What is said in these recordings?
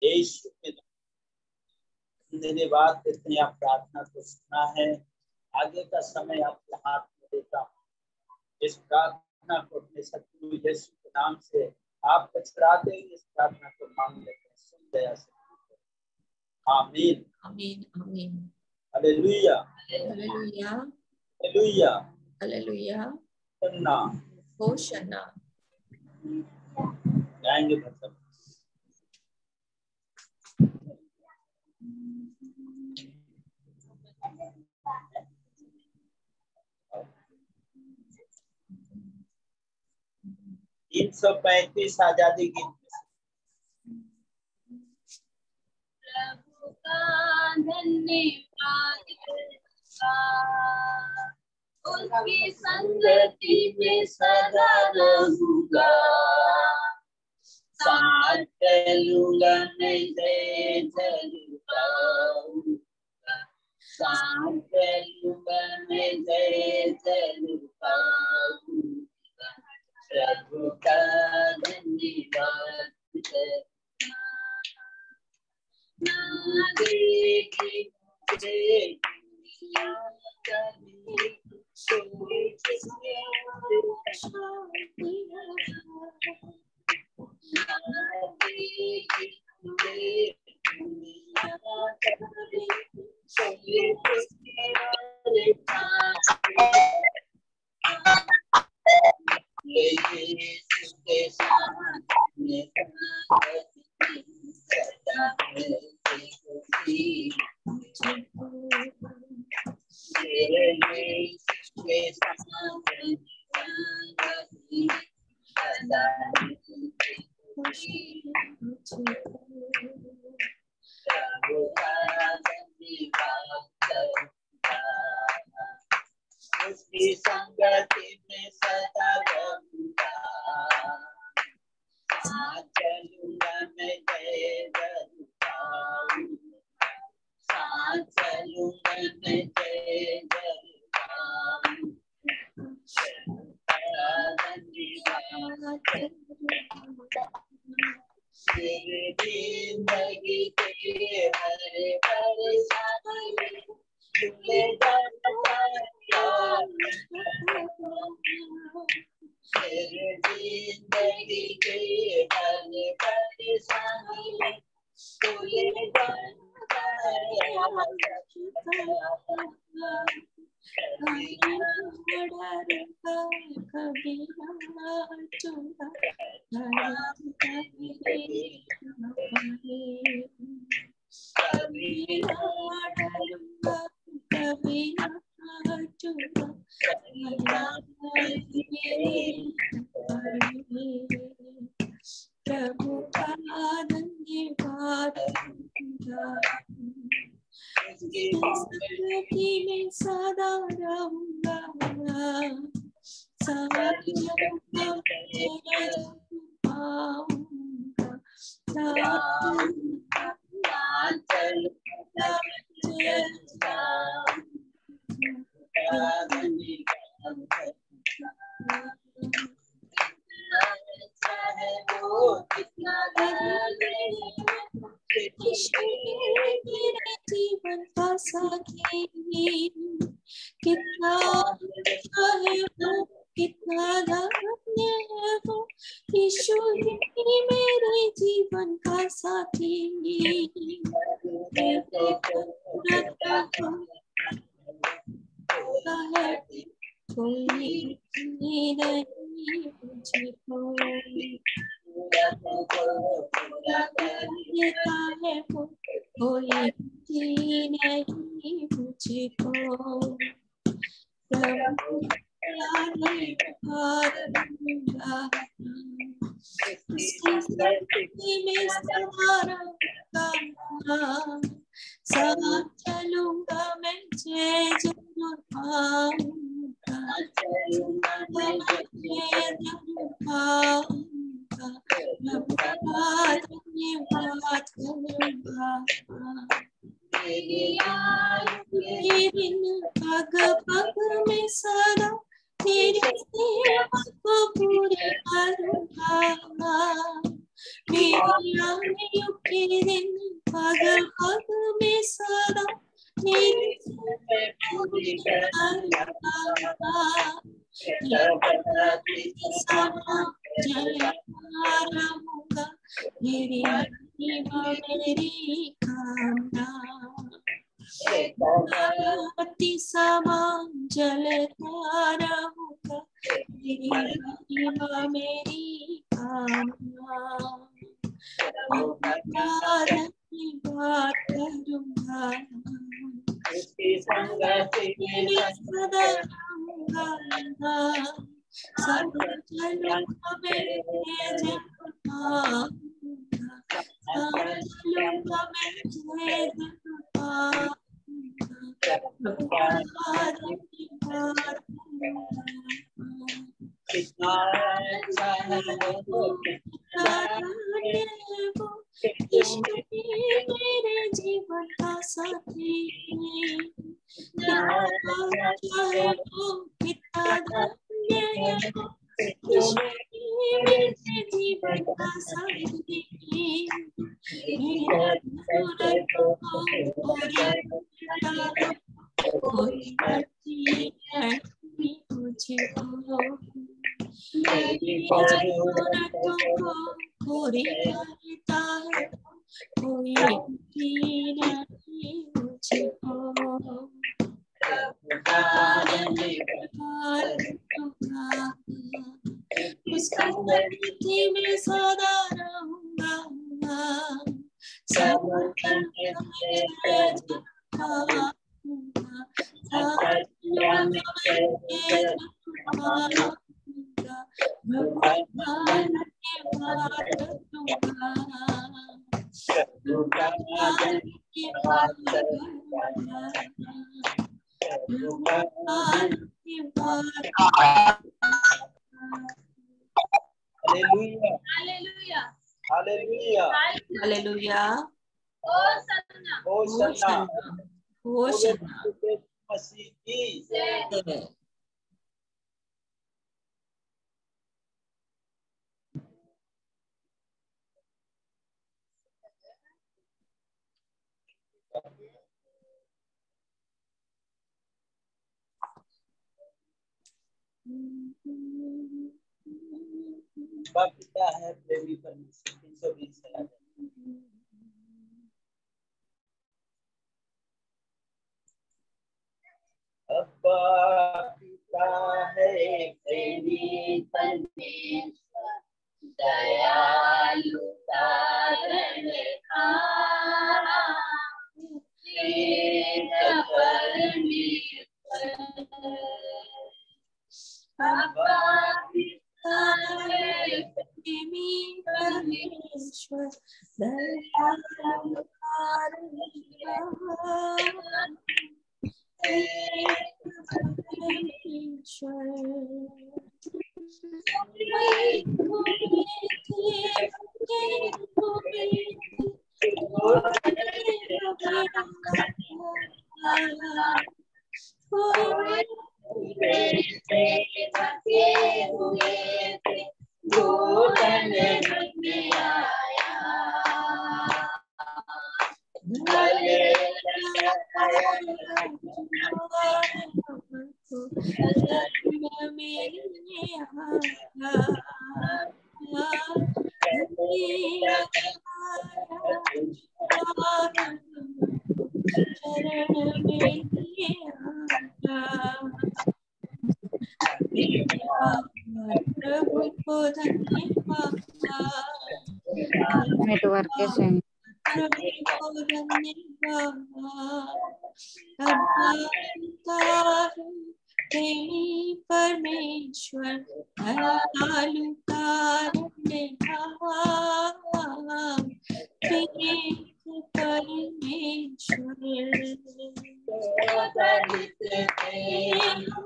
यीशु के धन्यवाद देते हैं, आप प्रार्थना को सुना है। आगे का समय आपके हाथ में देता हूँ। इस प्रार्थना को अपने सतगुरु यीशु के नाम से आप पछड़ा दें। इस प्रार्थना को मांग लेते हैं, सुन दया से। आमीन आमीन आमीन। हालेलुया हालेलुया हालेलुया हालेलुया। होशन्ना होशन्ना। गाएंगे मतलब 335 आजादी गीत। प्रभु का धन्यवाद, उसकी संगति में सदा रहूंगा। साथ चलूंगा मैं जय जलूंगा, साथ चलूंगा मैं जय जलूंगा। प्रभु का धन्यवाद ना देगी मुझे दुनिया कभी, कोई किसी ना देगी मुझे दुनिया कभी, कोई किसी यीशु के साथ में सदा मिलती खुशी, मेरे यीशु के साथ सदा मिलती खुशी। प्रभु का धन्यवाद करूंगा, उसकी संगति में सदा रहूंगा। साथ चलूंगा मैं जय जलूंगा, साथ चलूंगा मैं जय जलूंगा। मेरी जिंदगी के हरे परेशानी में मेरे जिंदगी के हरे परेशानी में प्रभु का धन्यवाद, संगति में सदा रहूंगा। साथ चलूंगा मेरे जीवन का साथी, कितना है वो, कितना धन्य है वो, यीशु ही मेरे जीवन का साथी। कोई नहीं मुझको देता है वो, कोई नहीं मुझको। प्रभु में साथ चलूंगा मैं जय जलूंगा, धन्यवाद करूंगा। पग पग में सदा तेरी सेवा को पूरी करूंगा। मेरी आने के दिन पग पग में सदा मेरी समा जलता रहूंगा मेरी महिमा मेरी कामना अति समान जलता रहूंगा मेरी महिमा मेरी कामना बात करूंगा सदा रहूंगा सब चलूंगा मैं चलूंगा मैं मेरे जीवन का साथी चाहे वो कितना धन्य है मेरे जीवन का साथी कोई कोई करता है कोई उसकी स्मृति में सदा रहूंगा सब हालेलुया होशाना मसीह की पिता है प्रेमी परमेश्वर 320 है अब्बा पिता है प्रेमी परमेश्वर दयालु नेटवर्क कैसे परमेश्वर दयालु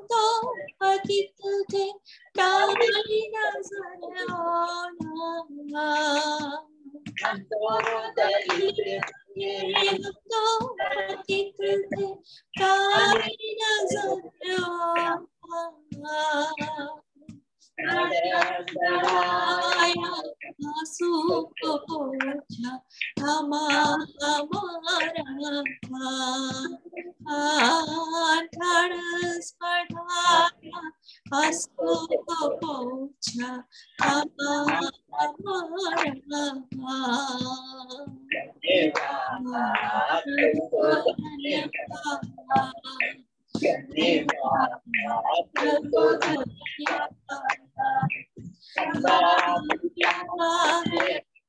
तो पतित थे डाली नजर आना तो पतित थे डाली नजर आना आंसू को पोंछा हमारा ढाढ़स बढ़ाया हंसों को पहुंचा हमारा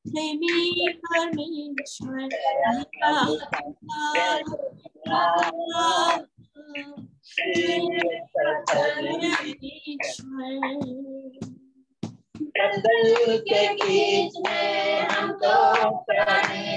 प्रेमी परमेश्वर बदल के बीच में हमको परमेश्वर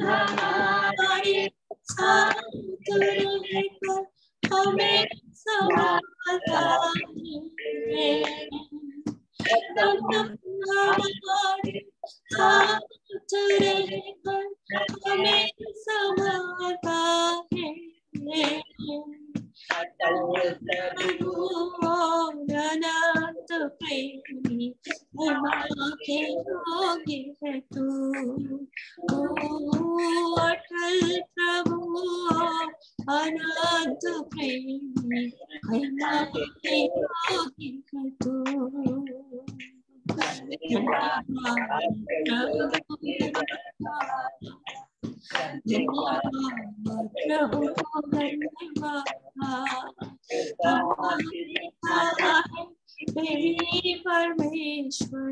हमारे साथ रहकर हमें संभालता है हमारे साथ रहकर हमें संभालता है अनंत प्रेमी के योग्य है तू अटल प्रभु अनंत प्रेमी के योग्य है तू प्रभु मेरी परमेश्वर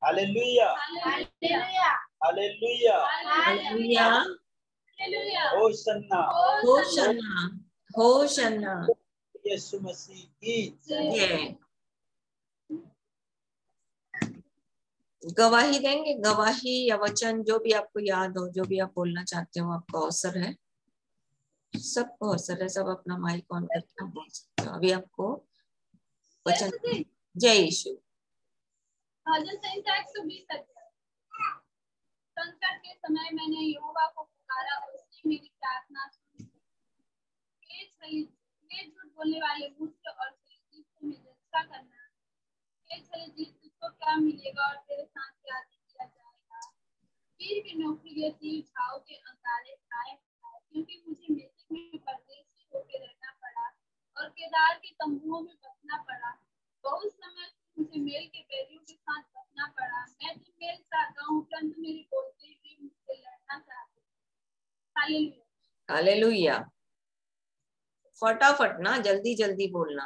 हालेलुया हालेलुया हालेलुया होशन्ना होशन्ना होशन्ना यीशु मसीह की जय। गवाही देंगे, गवाही या वचन जो भी आपको याद हो, जो भी आप बोलना चाहते हो, आपको अवसर है, सबको अवसर है, सब अपना माइक ऑन करके बोल सकते हो। अभी आपको वचन। जय यीशु। संकट के समय मैंने यहोवा को पुकारा, उसने मेरी प्रार्थना सुनी। ये झूठ बोलने वाले मुझसे और जीत से मुझे अच्छा करना। ये जीत तुझको क्या मिलेगा और तेरे साथ क्या किया जाएगा? वीर की नौकरी ये तीर छाव के अंगारे खाए, क्योंकि मुझे मिस्र में परदेशी होकर रहना पड़ा और केदार के तंबुओं में बसना पड़ा। बहुत समय मुझे मेल के बैरियों के साथ बसना पड़ा। मैं तो मेल चाहता हूँ, परंतु मेरी बोलते हुए मुझसे लड़ना चाहते हैं। Hallelujah hallelujah. फटाफट ना, जल्दी जल्दी बोलना।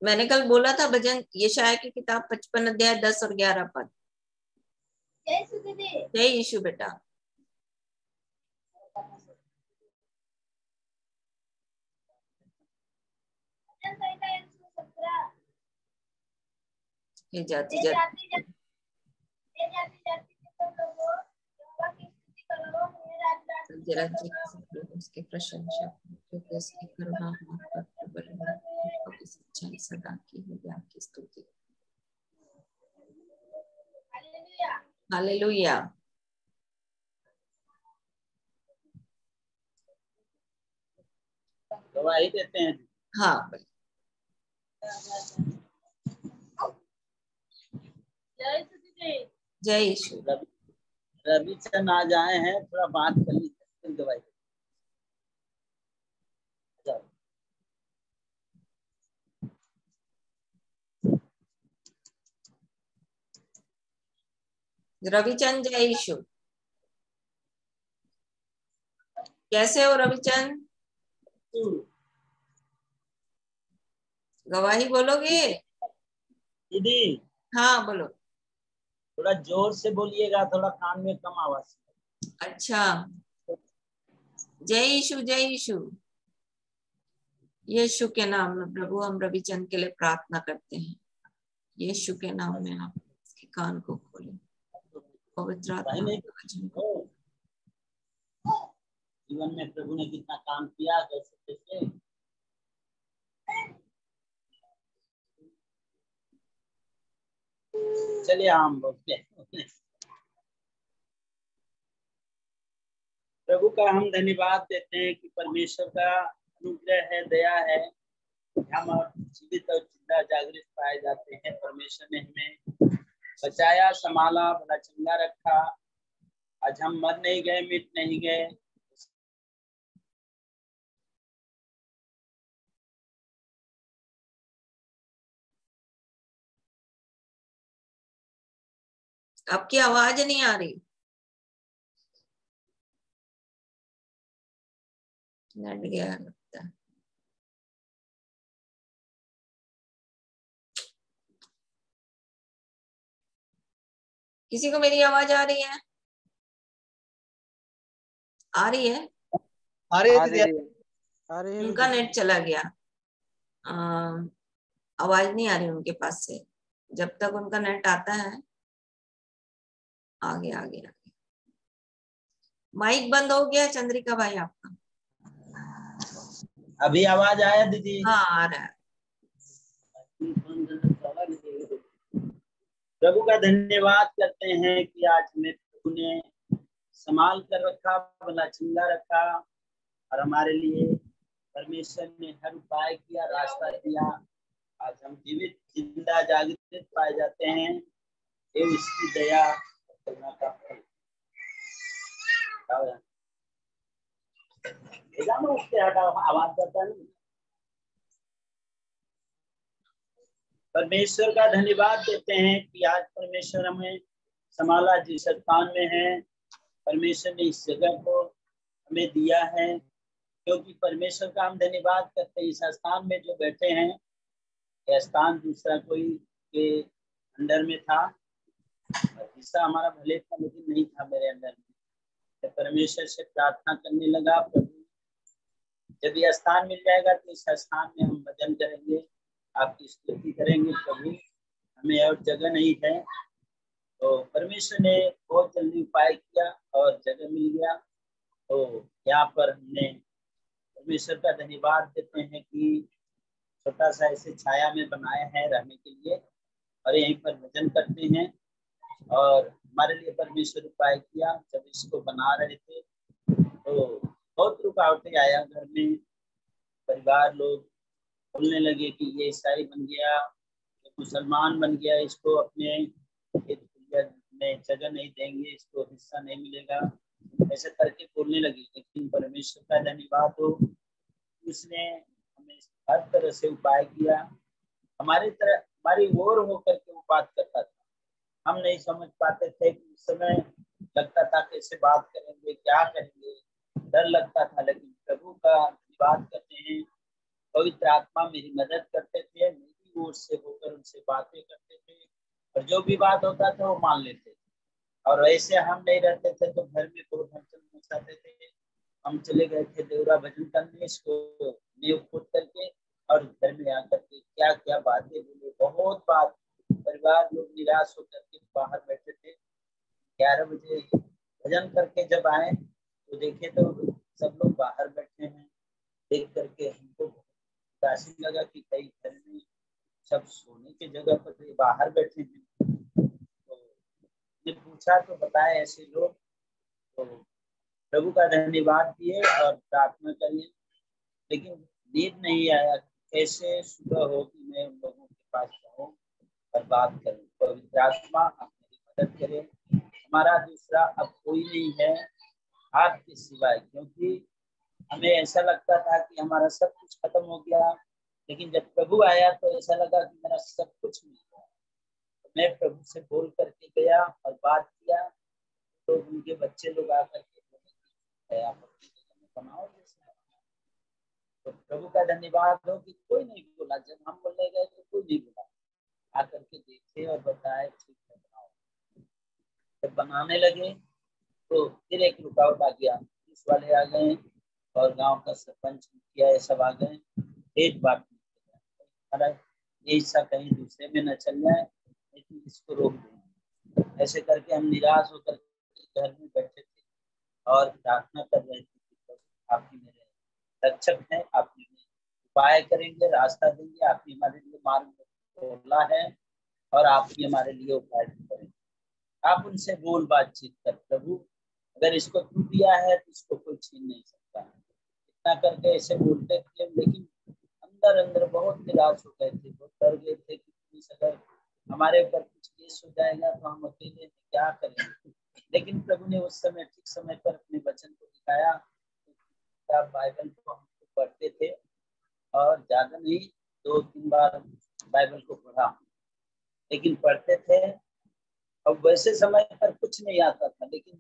मैंने कल बोला था भजन यशायाह की किताब 55 अध्याय 10 और 11 पद। जय यीशु बेटा। हे जाति जाति राज्य के सब लोग उसकी प्रशंसा करें, क्योंकि उसकी करुणा हम पर प्रबल है और उसकी सच्चाई सदा की है। आपकी स्तुति। हालेलुया। गवाही देते हैं। हाँ, जय यीशु। रवि चंद आ जाए हैं, थोड़ा बात कर लीजिए, गवाही। रविचंद, जय यीशु। कैसे हो रविचंद? गवाही बोलोगे? दीदी हाँ बोलो। थोड़ा जोर से बोलिएगा, थोड़ा कान में कम आवाज। अच्छा, जय यीशु, जय यीशु। यीशु के नाम में प्रभु हम रविचंद के लिए प्रार्थना करते हैं। यीशु के नाम में आप इसके कान को खोलें, पवित्र आत्मा के वचन को। जीवन में प्रभु ने कितना काम किया, कैसे कैसे। चलिए हम बोलते हैं। प्रभु का हम धन्यवाद देते हैं कि परमेश्वर का अनुग्रह है, दया है, हम जीवित और जिंदा जागृत पाए जाते हैं। परमेश्वर ने हमें बचाया, संभाला, भला चंगा रखा। आज हम मर नहीं गए, मिट नहीं गए। आपकी आवाज नहीं आ रही। नेट गया लगता है। किसी को मेरी आवाज आ रही है? आ रही है? आ रही है। उनका नेट चला गया। आवाज नहीं आ रही उनके पास से। जब तक उनका नेट आता है, आगे आगे आगे। माइक बंद हो गया चंद्रिका भाई आपका? अभी आवाज आया दीदी? हाँ आ रहा है। प्रभु का धन्यवाद करते हैं कि आज हमें प्रभु ने संभाल कर रखा, भला चंगा रखा, और हमारे लिए परमेश्वर ने हर उपाय किया, रास्ता दिया। आज हम जीवित जिंदा जागृत पाए जाते हैं। ये इसकी दया करना का फल। उसके हटाओ, आवाज करता नहीं। परमेश्वर का धन्यवाद देते हैं कि आज परमेश्वर हमें संभाला, जिस स्थान में है परमेश्वर ने इस जगह को हमें दिया है। क्योंकि परमेश्वर का हम धन्यवाद करते हैं, इस स्थान में जो बैठे हैं, यह स्थान दूसरा कोई के अंडर में था, हिस्सा हमारा भले था लेकिन नहीं था मेरे अंडर में। परमेश्वर से प्रार्थना करने लगा, प्रभु जब यह स्थान मिल जाएगा तो इस स्थान में हम भजन करेंगे, आपकी स्तुति करेंगे। प्रभु हमें और जगह नहीं है, तो परमेश्वर ने बहुत जल्दी उपाय किया और जगह मिल गया। तो यहाँ पर हमने परमेश्वर का धन्यवाद देते हैं कि छोटा सा ऐसे छाया में बनाया है रहने के लिए, और यहीं पर भजन करते हैं। और हमारे लिए परमेश्वर उपाय किया। जब इसको बना रहे थे तो बहुत रुकावटें आया घर में। परिवार लोग बोलने लगे कि ये ईसाई बन गया, ये मुसलमान बन गया, इसको अपने में जगह नहीं देंगे, इसको हिस्सा नहीं मिलेगा, ऐसे करके बोलने लगे। लेकिन परमेश्वर का धन्यवाद हो, उसने हमें हर तरह से उपाय किया। हमारी ओर होकर के वो बात करता था। हम नहीं समझ पाते थे कि उस समय लगता था कैसे बात करेंगे, क्या करेंगे, डर लगता था। लेकिन प्रभु का धन्यवाद करते हैं, पवित्र आत्मा मेरी मदद करते थे, मेरी ओर से होकर उनसे बातें करते थे, और जो भी बात होता था वो मान लेते थे। और ऐसे हम नहीं रहते थे तो घर में बहुत हलचल मचाते थे। हम चले गए थे देवरा भजन करने, इसको नींव खोद करके, और घर में आकर के क्या क्या बातें बोले, बहुत बात परिवार लोग निराश होकर के बाहर बैठे थे। 11 बजे भजन करके जब आए तो देखे तो सब लोग बाहर बैठे हैं। देख करके हमको उदासी लगा कि कई घर में सब सोने की जगह पर बाहर बैठे हैं। तो पूछा तो बताए ऐसे लोग। तो प्रभु का धन्यवाद दिए और प्रार्थना करिए, लेकिन नींद नहीं आया। कैसे सुबह हो कि मैं उन लोगों के पास जाऊं और बात करूं। पवित्र आत्मा आप मेरी मदद करें। हमारा दूसरा अब कोई नहीं है आपके सिवाय, क्योंकि हमें ऐसा लगता था कि हमारा सब कुछ खत्म हो गया, लेकिन जब प्रभु आया तो ऐसा लगा कि मेरा सब कुछ मिल गया। तो मैं प्रभु से बोल करके गया और बात किया, तो उनके बच्चे लोग आकर के बनाओ जैसे। तो प्रभु का धन्यवाद हो कि कोई नहीं बोला। जब हम बोलने गए तो कोई नहीं बोला, आकर के देखे और बताए ठीक है बनाओ। जब बनाने लगे तो फिर एक रुकावट आ गया। पुलिस वाले आ गए और गांव का सरपंच मुखिया ये सब आ गए। एक बात ये हिस्सा कहीं दूसरे में न चल जाए, लेकिन इसको रोक दें। ऐसे करके हम निराश होकर घर में बैठे थे और प्रार्थना कर रहे थे कि आप ही मेरे रक्षक हैं, आप ही उपाय करेंगे, रास्ता देंगे, आप ही हमारे लिए मार्ग खोला है और आप ही हमारे लिए उपाय करेंगे। आप उनसे बोल बातचीत कर, प्रभु अगर इसको तू दिया है तो इसको कोई छीन नहीं सकता। इतना करके ऐसे बोलते थे, लेकिन अंदर अंदर बहुत निराश हो गए थे। बहुत डर गए थे कि पुलिस अगर हमारे ऊपर कुछ केस हो जाएगा तो हम अकेले क्या करेंगे। लेकिन प्रभु ने उस समय ठीक समय पर अपने वचन को दिखाया। बाइबल को हम पढ़ते थे और ज्यादा नहीं 2-3 बार बाइबल को पढ़ा, लेकिन पढ़ते थे। अब वैसे समय पर कुछ नहीं आता था, लेकिन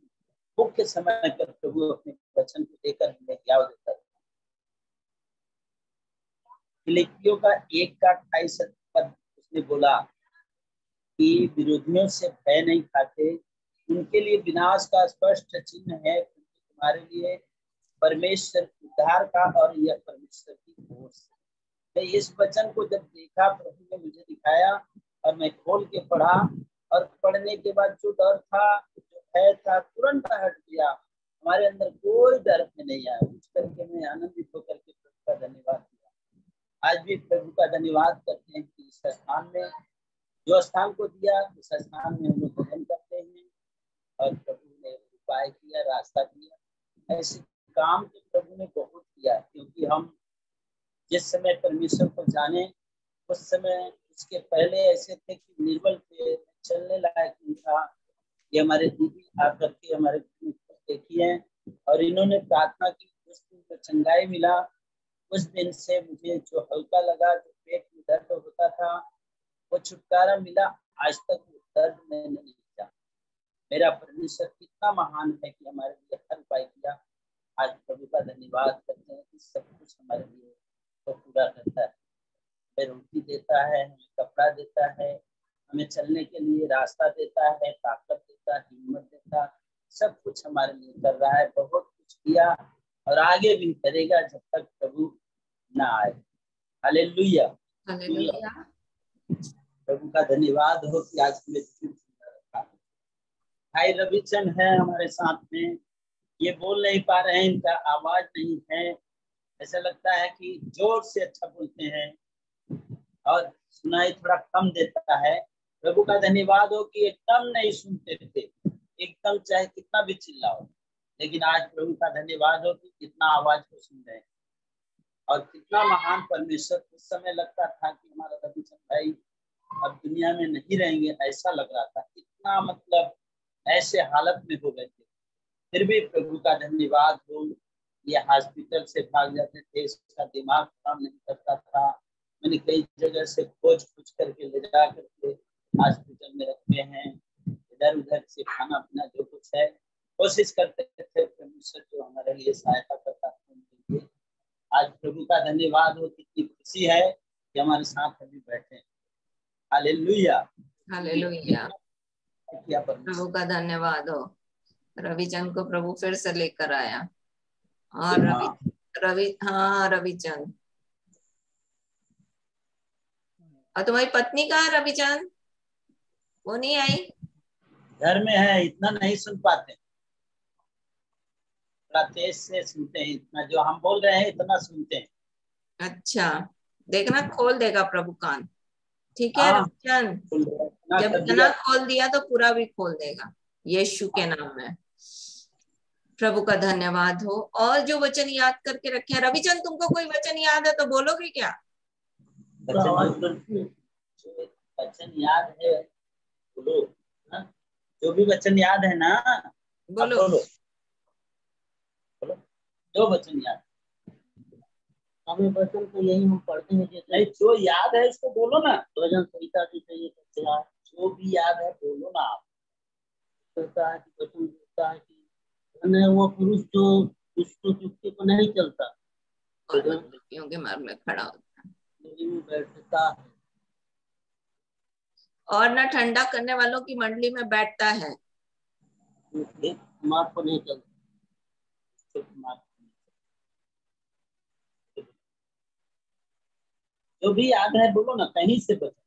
मुख्य समय पर प्रभु अपने वचन को देकर हमें याद देता था। फिलिप्पियों का 1:28 पद उसने बोला कि विरोधियों से भय नहीं खाते, उनके लिए विनाश का स्पष्ट चिन्ह है, तुम्हारे लिए परमेश्वर उद्धार का और यह परमेश्वर की ओर से। मैं इस वचन को जब देखा, प्रभु ने मुझे दिखाया और मैं खोल के पढ़ा, और पढ़ने के बाद जो डर था, जो भय था, तुरंत हट गया। हमारे अंदर कोई डर में नहीं आया। उठ करके मैं आनंदित होकर के प्रभु का धन्यवाद किया। आज भी प्रभु का धन्यवाद करते हैं कि इस स्थान में जो स्थान को दिया, उस स्थान में हम लोग भजन करते हैं और प्रभु ने उपाय किया, रास्ता किया। ऐसे काम तो प्रभु ने बहुत किया, क्योंकि हम जिस समय परमेश्वर को जाने उस समय उसके पहले ऐसे थे कि निर्बल थे, चलने लायक नहीं था। ये हमारे दीदी आकर के हमारे देखी है और इन्होंने प्रार्थना की। उस दिन को चंगाई मिला। उस दिन से मुझे जो हल्का लगा, जो पेट में दर्द होता था, वो छुटकारा मिला। आज तक वो दर्द मैंने नहीं किया। मेरा परमेश्वर कितना महान है कि हमारे लिए हर उपाय किया। आज प्रभु का धन्यवाद करते हैं कि सब कुछ हमारे लिए तो पूरा करता है। हमें रोटी देता है, हमें कपड़ा देता है, हमें चलने के लिए रास्ता देता है, ताकत देता है, हिम्मत देता है, सब कुछ हमारे लिए कर रहा है। बहुत कुछ किया और आगे भी करेगा जब तक प्रभु ना आए। Hallelujah, hallelujah. प्रभु का धन्यवाद हो कि आज हमें रखा। भाई रविचंद है हमारे साथ में। ये बोल नहीं पा रहे हैं, इनका आवाज नहीं है। ऐसा लगता है कि जोर से अच्छा बोलते हैं और सुनाई थोड़ा कम देता है। प्रभु का धन्यवाद हो कि एकदम नहीं सुनते थे, एकदम चाहे कितना भी चिल्लाओ, लेकिन आज प्रभु का धन्यवाद हो कि कितना आवाज को सुन रहे हैं। और कितना महान परमेश्वर। उस समय लगता था कि हमारा रविचंद भाई अब दुनिया में नहीं रहेंगे, ऐसा लग रहा था। इतना मतलब ऐसे हालत में हो गए थे, फिर भी प्रभु का धन्यवाद हो। ये हॉस्पिटल से भाग जाते थे, इसका दिमाग काम नहीं करता था। मैंने कई जगह से खोज करके ले जा करके हॉस्पिटल में रखे हैं। इधर उधर से खाना पीना जो कुछ है कोशिश करते थे। परमेश्वर जो हमारे लिए सहायता करता था उनके लिए। आज प्रभु का धन्यवाद हो, कितनी खुशी है कि हमारे साथ अभी बैठे। Hallelujah, hallelujah. प्रभु का धन्यवाद हो। रविचंद को प्रभु फिर से लेकर आया। और रविचंद, और तुम्हारी पत्नी कहाँ है रविचंद? वो नहीं आई। घर में है, इतना नहीं सुन पाते, थोड़ा तेज से सुनते हैं, इतना जो हम बोल रहे हैं इतना सुनते हैं। अच्छा, देखना खोल देगा प्रभु कान। ठीक है हाँ, रविचंद, जब कर इतना दिया। खोल दिया तो पूरा भी खोल देगा, यीशु के नाम में। प्रभु का धन्यवाद हो। और जो वचन याद करके रखे हैं, रविचंद तुमको कोई वचन याद है तो बोलोगे क्या? वचन याद है, बोलो। हाँ? जो भी वचन याद है ना, अब बोलो। बोलो, बोलो जो वचन याद। हमें वचन तो यही हम पढ़ते हैं, नहीं जो याद है इसको बोलो ना। भजन संहिता की चाहिए, जो भी याद है बोलो ना आप। कहता है कि वचन कहता है कि धन्य है वो पुरुष जो उसको चुपके को नहीं चलता, क्योंकि मार्ग में खड़ा होता में बैठता है, और न ठंडा करने वालों की मंडली में बैठता है। मार्ग को नहीं चलता। जो भी याद है बोलो ना, कहीं से बचा।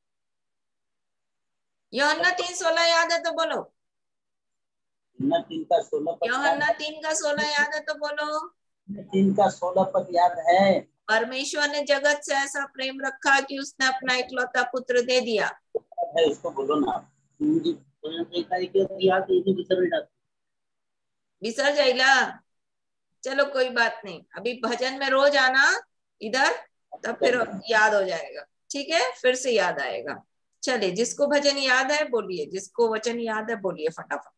यूहन्ना 3:16 याद है तो बोलो। यूहन्ना 3:16 यूहन्ना 3:16 याद है तो बोलो। 3:16 याद है। परमेश्वर ने जगत से ऐसा प्रेम रखा कि उसने अपना इकलौता पुत्र दे दिया। है उसको बोलो ना। बिसर जाइला, चलो कोई बात नहीं, अभी भजन में रोज आना इधर, तब फिर याद हो जाएगा। ठीक है, फिर से याद आएगा। चलिए, जिसको भजन याद है बोलिए, जिसको वचन याद है बोलिए फटाफट।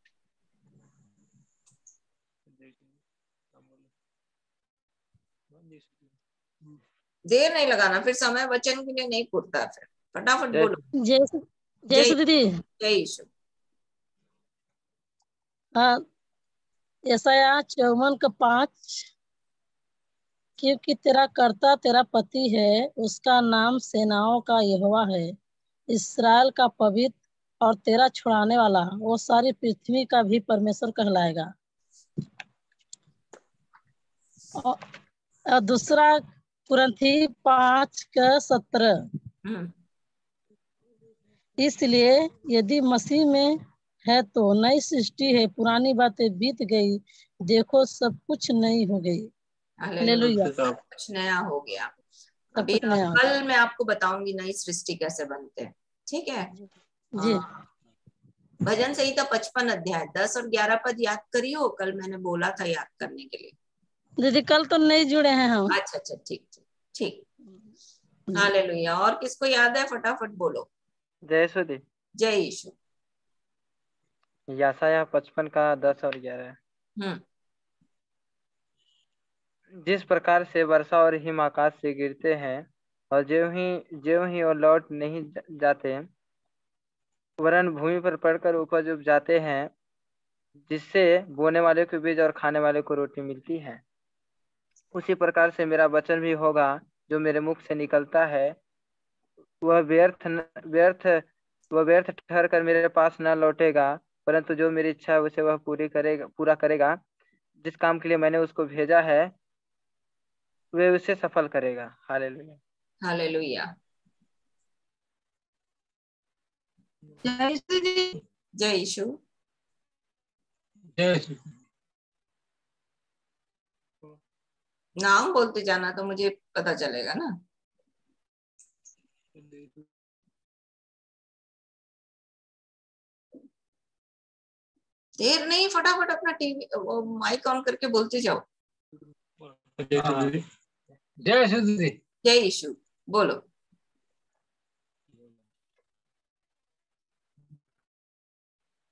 देर नहीं लगाना, फिर समय वचन के लिए नहीं पूरता, फिर फटाफट बोलो। जय दीदी। जय यीशु। यशायाह 54:5, क्योंकि तेरा कर्ता तेरा पति है, उसका नाम सेनाओं का यहोवा है, इस्राएल का पवित्र और तेरा छुड़ाने वाला, वो सारी पृथ्वी का भी परमेश्वर कहलाएगा। और दूसरा कुरिन्थी 5:17, इसलिए यदि मसीह में है तो नई सृष्टि है, पुरानी बातें बीत गई, देखो सब कुछ नई हो गई। हालेलुया, सब कुछ नया हो गया। सब अभी कुछ नया। कल मैं आपको बताऊंगी नई सृष्टि कैसे बनते हैं। ठीक है जी। भजन संहिता 55 अध्याय 10 और 11 पद याद करियो, कल मैंने बोला था याद करने के लिए। दीदी कल तो नहीं जुड़े हैं हम। अच्छा अच्छा, ठीक ठीक ठीक। हालेलुया। और किसको याद है फटाफट बोलो। जय यीशु दी। जय यीशु। यशायाह 55:10 और 11। जिस प्रकार से वर्षा और हिम आकाश से गिरते हैं और ज्यों ही और लौट नहीं जाते, वरन भूमि पर पड़कर उपज उग जाते हैं, जिससे बोने वाले को बीज और खाने वाले को रोटी मिलती है, उसी प्रकार से मेरा वचन भी होगा जो मेरे मुख से निकलता है। वह व्यर्थ ठहर कर मेरे पास न लौटेगा, परंतु जो मेरी इच्छा है उसे वह पूरा करेगा। जिस काम के लिए मैंने उसको भेजा है वे उसे सफल करेगा। हालेलुया। हालेलुया। जय यीशु। नाम बोलते जाना तो मुझे पता चलेगा ना। देर नहीं, फटाफट अपना टीवी माइक ऑन करके बोलते जाओ। जय यीशु दीदी। जय यीशु बोलो।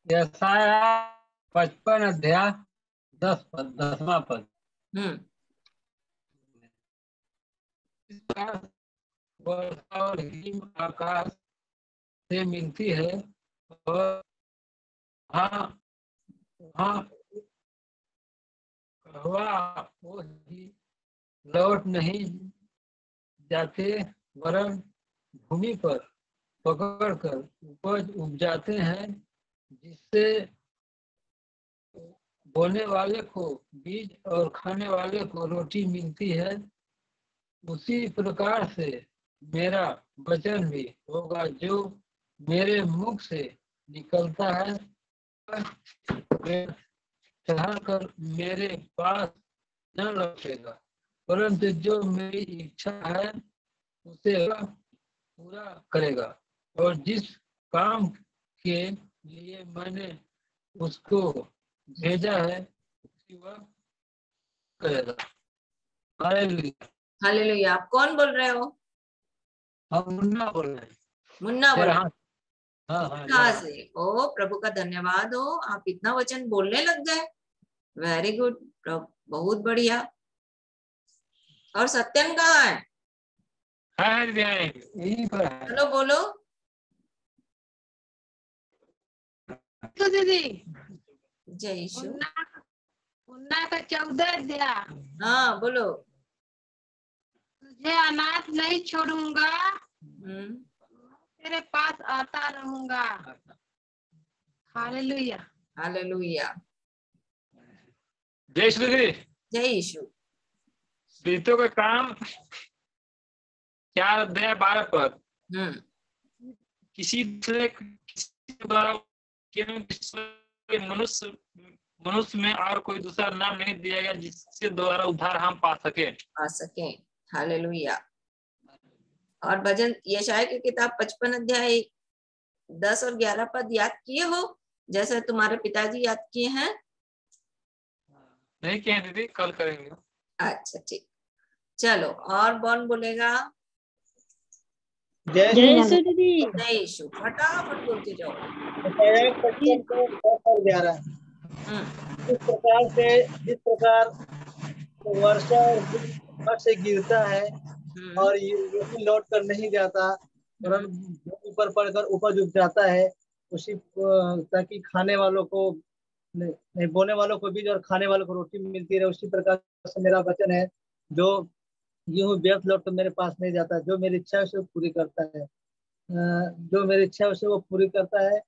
यशायाह 55 अध्याय 10वां पद। वर्षा और हिम आकाश से मिलती है और हाँ वो ही लौट नहीं जाते, वरन भूमि पर पकड़कर उपज उपजाते हैं, जिससे बोने वाले को बीज और खाने वाले को रोटी मिलती है। उसी प्रकार से मेरा वचन भी होगा जो मेरे मुख से निकलता है ठहर कर मेरे पास न लौटेगा, परंतु जो मेरी इच्छा है उसे वह पूरा करेगा। और जिस काम के लिए मैंने उसको भेजा है उसी वह करेगा। हालेलुया। हालेलुया। आप कौन बोल रहे हो? हम मुन्ना बोल रहे हैं। मुन्ना बोल रहे हो? हाँ कहाँ से? ओ प्रभु का धन्यवाद हो, आप इतना वचन बोलने लग गए। वेरी गुड, बहुत बढ़िया। और सत्यन कहाँ है? यही पर है। चलो बोलो। तो दीदी जय यीशु। मुन्ना का 14 अध्याय। हाँ बोलो। तुझे अनाथ नहीं छोड़ूंगा, तेरे पास आता रहूंगा। हालेलुया। हालेलुया। जय श्री दीदी। जय यीशु। प्रीतों का काम 4 अध्याय 12 पद। किसी द्वारा मनुष्य में और कोई दूसरा नाम नहीं दिया गया जिससे द्वारा उद्धार हम पा सके। हालेलुया। और भजन यशाया की किताब 55 अध्याय 10 और 11 पद याद किए हो, जैसे तुम्हारे पिताजी याद किए हैं? नहीं किए हैं दीदी, कल करेंगे। अच्छा ठीक, चलो। और कौन बोलेगा? जय यीशु दीदी। जय यीशु। फटाफट बोलते जाओ। 11। जिस प्रकार वर्षा और से गिरता है और ये लौट कर नहीं जाता, भूमि पर पड़कर उपज उग जाता है, उसी ताकि खाने वालों को नहीं, बोने वालों को बीज और खाने वालों को रोटी मिलती रहे, उसी प्रकार से मेरा वचन है जो यूं व्यर्थ लौट कर मेरे पास नहीं जाता। जो मेरी इच्छा है उसे पूरी करता है, जो मेरी इच्छा है उसे वो पूरी करता है।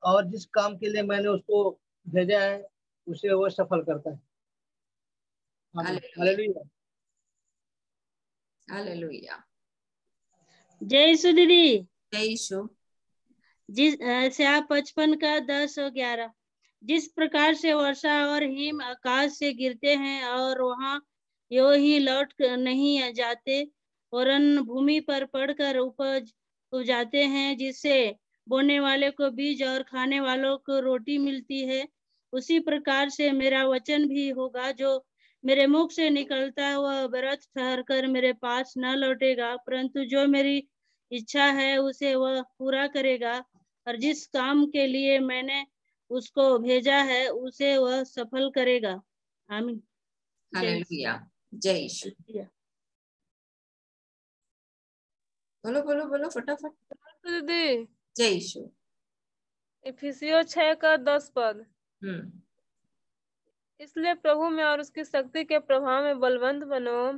और जिस काम के लिए मैंने उसको भेजा है उसे वो सफल करता है। हालेलुया। हालेलुया। जय यीशु दीदी। जय यीशु। जिस 55 का 10 और 11। जिस प्रकार से वर्षा और हिम आकाश से गिरते हैं और वहां यो ही लौट नहीं जाते, वरन भूमि पर पड़कर उपज जाते हैं, जिससे बोने वाले को बीज और खाने वालों को रोटी मिलती है, उसी प्रकार से मेरा वचन भी होगा जो मेरे मुख से निकलता है वह व्यर्थ ठहर कर मेरे पास न लौटेगा, परंतु जो मेरी इच्छा है उसे वह पूरा करेगा। और जिस काम के लिए मैंने उसको भेजा है उसे वह सफल करेगा। आमीन। हालेलुया। जय यीशु। बोलो बोलो बोलो फटाफट। दीदी। जय यीशु। इफिसियों 6 का 10 पद। इसलिए प्रभु में और उसकी शक्ति के प्रभाव में बलवंत बनो,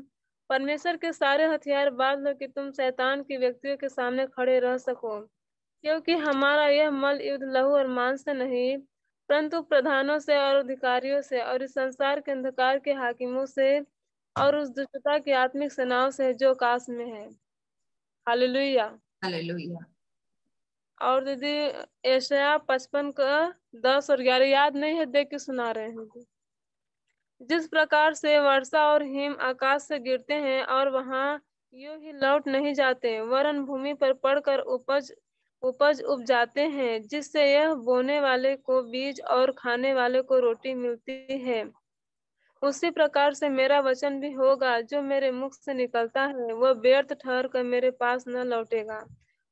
परमेश्वर के सारे हथियार बांध लो कि तुम शैतान की व्यक्तियों के सामने खड़े रह सको, क्योंकि हमारा यह मल युद्ध लहू और मांस से नहीं परंतु प्रधानों से और अधिकारियों से और इस संसार के अंधकार के हाकिमों से और उस दुष्टता की आत्मिक सेनाओं से जो आकाश में है। हालेलुया। हालेलुया। और दीदी यशाया 55 का 10 और 11 याद नहीं है, देख के सुना रहे हैं। जिस प्रकार से वर्षा और हिम आकाश से गिरते हैं और वहां यूं ही लौट नहीं जाते, वरन भूमि पर पड़कर उपज उग जाते हैं, जिससे यह बोने वाले को बीज और खाने वाले को रोटी मिलती है, उसी प्रकार से मेरा वचन भी होगा जो मेरे मुख से निकलता है वह व्यर्थ ठहर कर मेरे पास न लौटेगा,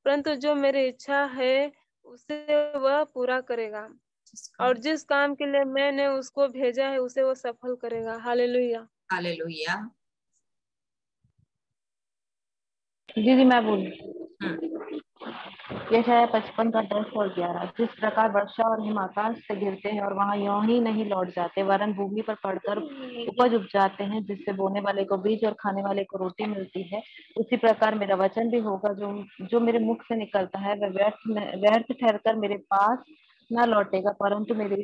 परंतु जो मेरी इच्छा है उसे वह पूरा करेगा। और जिस काम के लिए मैंने उसको भेजा है उसे वो सफल करेगा। हालेलुया। हालेलुया। दीदी मैं बोलूं। यशाया 55 का 10 और 11। जिस प्रकार वर्षा और हिम आकाश से गिरते हैं और वहां यूं ही नहीं लौट जाते, वरन भूमि पर पड़कर उपज उग जाते हैं, जिससे बोने वाले को बीज और खाने वाले को रोटी मिलती है, उसी प्रकार मेरा वचन भी होगा जो मेरे मुख से निकलता है वह व्यर्थ ठहरकर मेरे पास न लौटेगा, परंतु मेरी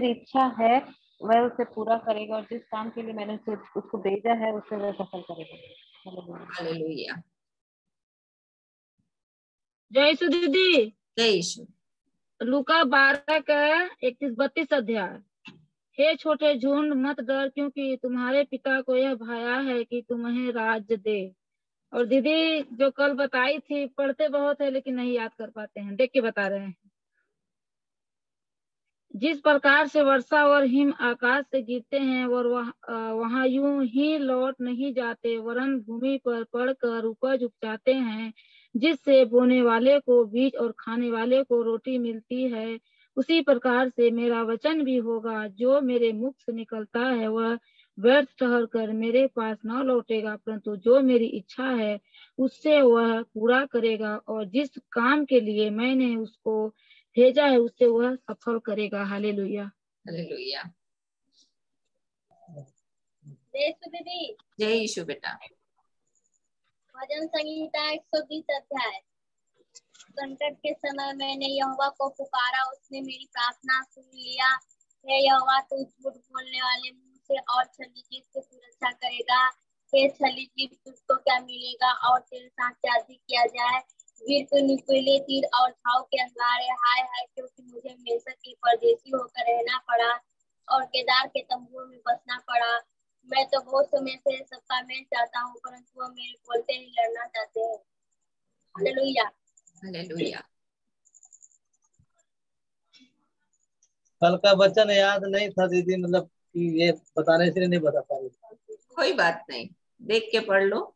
इच्छा है वह उसे पूरा करेगा। और जिस काम के लिए मैंने उसको भेजा है उसे वह सफल करेगा। हालेलुया। जय यीशु दीदी। जय यीशु। लूका 12 का 31-32 अध्याय। हे छोटे झुंड, मत डर, क्योंकि तुम्हारे पिता को यह भाया है कि तुम्हें राज्य दे। और दीदी जो कल बताई थी, पढ़ते बहुत है लेकिन नहीं याद कर पाते हैं, देख के बता रहे हैं। जिस प्रकार से वर्षा और हिम आकाश से गिरते हैं और वहां यूं ही लौट नहीं जाते, वरन भूमि पर पड़कर उपज उपजाते हैं, जिससे बोने वाले को बीज और खाने वाले को रोटी मिलती है, उसी प्रकार से मेरा वचन भी होगा जो मेरे मुख से निकलता है, वह व्यर्थ ठहर कर मेरे पास न लौटेगा, परंतु जो मेरी इच्छा है उससे वह पूरा करेगा, और जिस काम के लिए मैंने उसको भेजा है उससे वह सफल करेगा। हालेलुया। हालेलुया। जय यीशु दीदी। जय यीशु बेटा। भजन संहिता 120 अध्याय। संकट के समय मैंने यहोवा को पुकारा, उसने मेरी प्रार्थना सुन लिया। हे यहोवा, तू झूठ बोलने वाले मुंह से और छली जीभ से तू रक्षा करेगा। हे छली जीभ, तुझको क्या मिलेगा और तेरे साथ क्या अधिक किया जाए। वीर को नुकीले तीर और घाव के अंगारे, हाय हाय, क्योंकि मुझे मेसक की परदेसी होकर रहना पड़ा और केदार के तंबुओं में बसना पड़ा। मैं तो बहुत समय से सबका मेल चाहता हूँ, परंतु वह मेरे बोलते ही लड़ना चाहते हैं। हालेलुया। हालेलुया। कल का वचन याद नहीं था दीदी, मतलब कि ये बताने से नहीं बता पा रही। कोई बात नहीं, देख के पढ़ लो।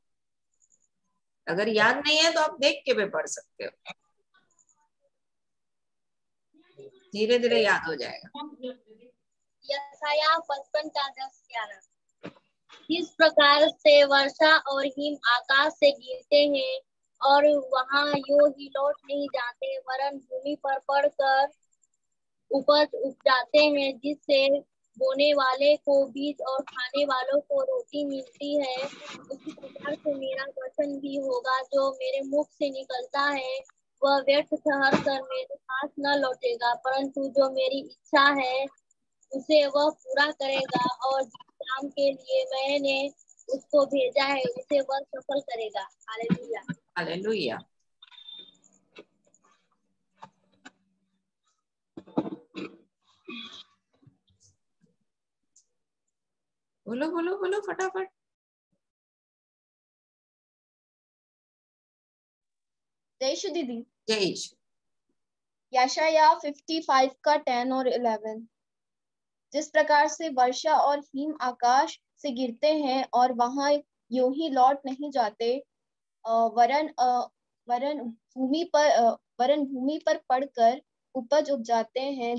अगर याद नहीं है तो आप देख के भी पढ़ सकते हो, धीरे धीरे याद हो जाएगा। यशायाह 55 का 10-11। जिस प्रकार से वर्षा और हिम आकाश से गिरते हैं और वहां यूं ही लौट नहीं जाते, वरन भूमि पर पड़कर उपज उपजाते हैं, जिससे बोने वाले को बीज और खाने वालों को रोटी मिलती है, उसी प्रकार से मेरा वचन भी होगा जो मेरे मुख से निकलता है, वह व्यर्थ ठहर कर मेरे पास न लौटेगा, परंतु जो मेरी इच्छा है उसे वह पूरा करेगा, और जिस काम के लिए मैंने उसको भेजा है उसे वह सफल करेगा। हालेलुया। हालेलुया। बोलो बोलो बोलो फटाफट। जय यीशु दीदी। जय यीशु। यशायाह 55 का 10 और 11। जिस प्रकार से वर्षा और हिम आकाश से गिरते हैं और वहां यूं ही लौट नहीं जाते, वरन भूमि पर पड़कर उपज उपजाते हैं,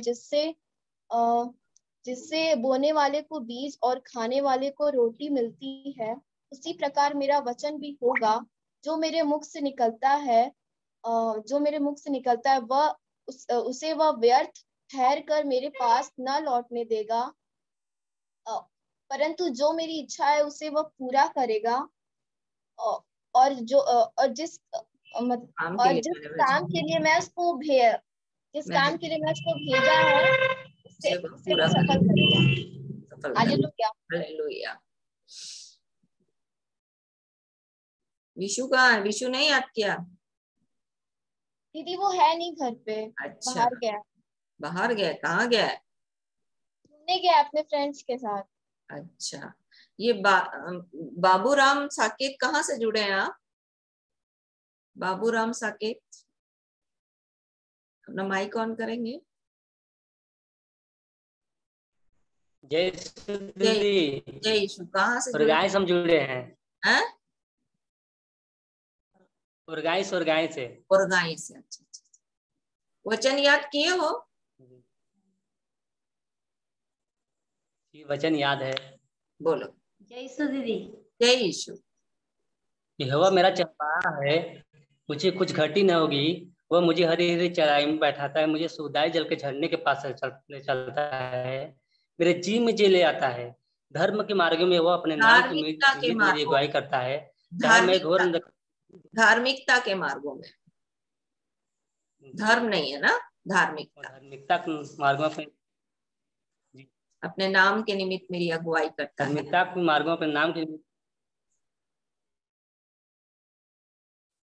जिससे बोने वाले को बीज और खाने वाले को रोटी मिलती है, उसी प्रकार मेरा वचन भी होगा जो मेरे मुख से निकलता है, वह उसे वह व्यर्थ ठहर कर मेरे पास न लौटने देगा, परंतु जो मेरी इच्छा है उसे वह पूरा करेगा, और जिस काम के लिए मैं उसको भेजा है उसे पूरा सफल करेगा। हालेलुया। हालेलुया। विशु कहाँ है? विशु नहीं याद किया? दीदी वो है नहीं घर पे। अच्छा, बाहर गया। बाहर गया? कहाँ गया है? घूमने गया अपने फ्रेंड्स के साथ। अच्छा, ये बाबूराम साकेत कहाँ से जुड़े हैं आप? बाबूराम साकेत, अपना माइक ऑन करेंगे। जय यीशु। कहाँ से जुड़े? हम जुड़े हैं। उरगाई से। अच्छा, वचन याद किए हो? वचन याद है। बोलो। जय यीशु दीदी। जय यीशु। यहोवा मेरा चरवाहा है, मुझे कुछ घटी न होगी। वह मुझे हरी हरी चराई में बैठाता है, मुझे सुखदाई जल के झरने के पास चलता है, मेरे जी में जी ले आता है। धर्म के मार्ग में वह अपने नाम की मेरी अगुवाई करता है। धार्मिकता के मार्गों में, धर्म नहीं है ना, धार्मिकता के मार्गों पे अपने नाम के निमित्त मेरी अगुवाई करता है। धार्मिकता के मार्गों पे नाम के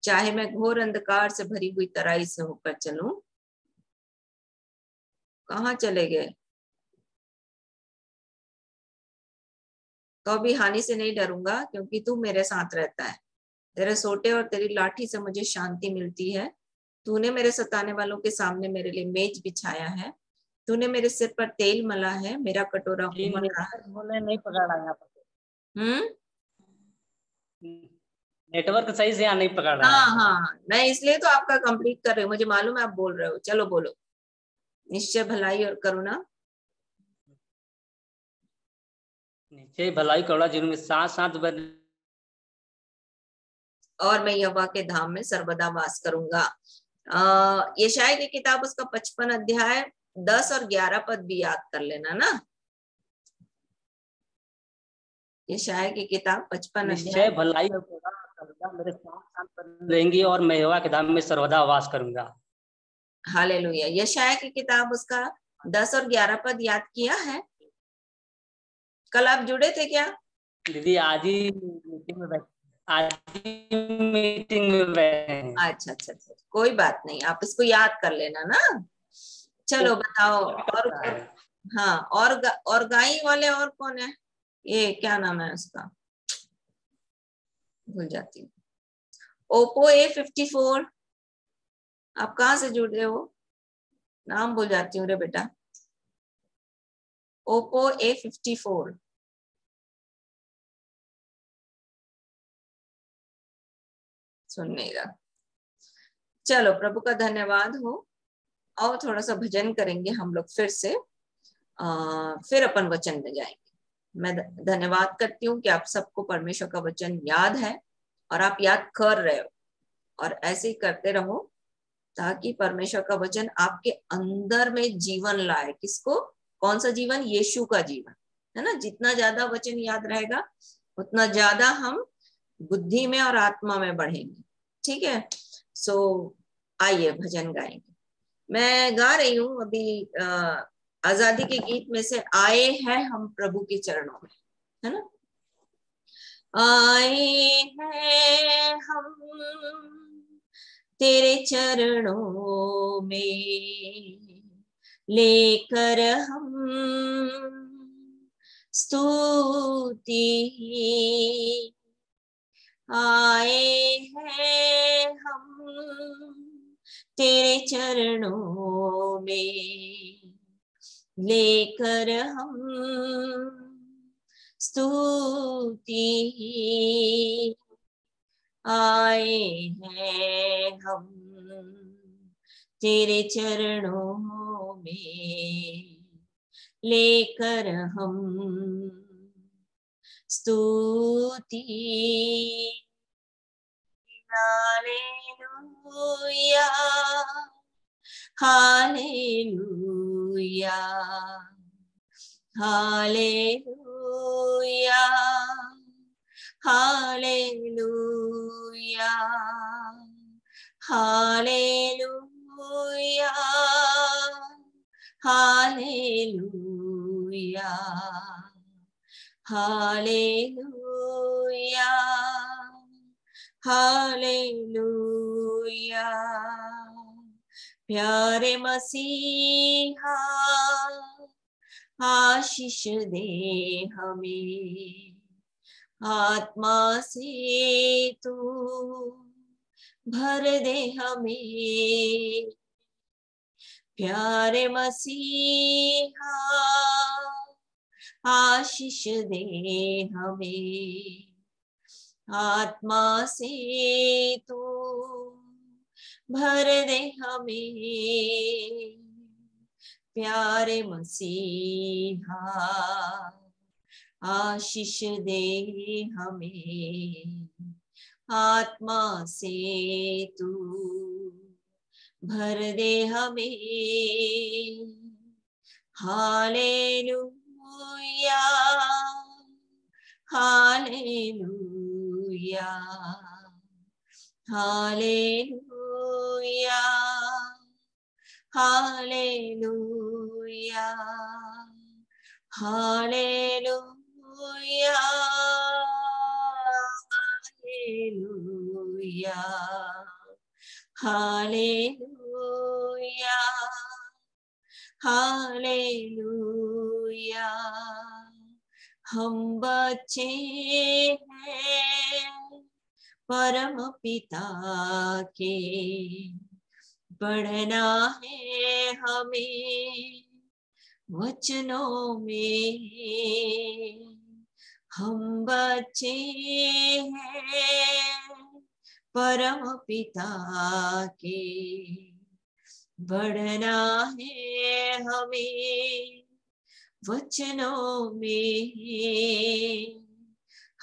चाहे मैं घोर अंधकार से भरी हुई तराई से होकर चलूं। कहाँ चले गए? तो भी हानि से नहीं डरूंगा क्योंकि तू मेरे साथ रहता है। तेरे सोटे और तेरी लाठी से मुझे शांति मिलती है। तूने मेरे सताने वालों के सामने मेरे लिए मेज बिछाया है। तूने मेरे सिर पर तेल मला है, मेरा कटोरा उमड़ रहा है। बोले नहीं पकड़ रहा है यहाँ पर। हम्म, नेटवर्क सही से यहाँ नहीं पकड़ रहा हाँ है। हाँ, मैं इसलिए तो आपका कंप्लीट कर रही हूँ, मुझे मालूम है आप बोल रहे हो। चलो बोलो। निश्चय भलाई और करुणा, नीचे भलाई करुणा जिनमें साथ साथ और मैं यहोवा के धाम में सर्वदा वास करूंगा। यशाया की किताब उसका 55 अध्याय 10 और 11 पद भी याद कर लेना ना। यशाया की किताब 55 निश्चय अध्याय भलाई और करुणा मेरे साथ साथ रहेंगी और मैं यहोवा के धाम में सर्वदा वास करूंगा। हालेलुया। यशाया की किताब उसका 10 और 11 पद याद किया है? कल आप जुड़े थे क्या? दीदी आज ही मीटिंग में बैठे हैं। अच्छा अच्छा अच्छा, कोई बात नहीं, आप इसको याद कर लेना ना। चलो बताओ। और हाँ, और गाय वाले और कौन है? ये क्या नाम है उसका, भूल जाती हूँ। ओप्पो A54, आप कहाँ से जुड़े हो? नाम भूल जाती हूँ रे बेटा। Oppo A54, सुननेगा। चलो, प्रभु का धन्यवाद हो। और थोड़ा सा भजन करेंगे हम लोग फिर से, फिर अपन वचन में जाएंगे। मैं धन्यवाद करती हूँ कि आप सबको परमेश्वर का वचन याद है और आप याद कर रहे हो, और ऐसे ही करते रहो ताकि परमेश्वर का वचन आपके अंदर में जीवन लाए। किसको? कौन सा जीवन? यीशु का जीवन, है ना। जितना ज्यादा वचन याद रहेगा उतना ज्यादा हम बुद्धि में और आत्मा में बढ़ेंगे। ठीक है, सो आइए भजन गाएंगे। मैं गा रही हूँ अभी आजादी के गीत में से, आए हैं हम प्रभु के चरणों में, है ना। आए हैं हम तेरे चरणों में, लेकर हम स्तुति। आए हैं हम तेरे चरणों में, लेकर हम स्तुति। आए हैं हम तेरे चरणों में, लेकर हम स्तुति। हालेलुया हालेलुया हालेलुया हालेलुया हालेलुया हालेलुया हालेलुया हालेलुया। प्यारे मसीहा आशीष दे हमें, आत्मा से तू भर दे हमें। प्यारे मसीहा आशीष दे हमें, आत्मा से तू भर दे हमें। प्यारे मसीहा आशीष दे हमें, आत्मा से तू भर दे हमें। हालेलुया हालेलुया हालेलुया हालेलुया हालेलुया हालेलुया हालेलुया। हम बच्चे हैं परम पिता के, बढ़ना है हमें वचनों में। हम बच्चे हैं परम पिता के, बढ़ना है हमें वचनों में।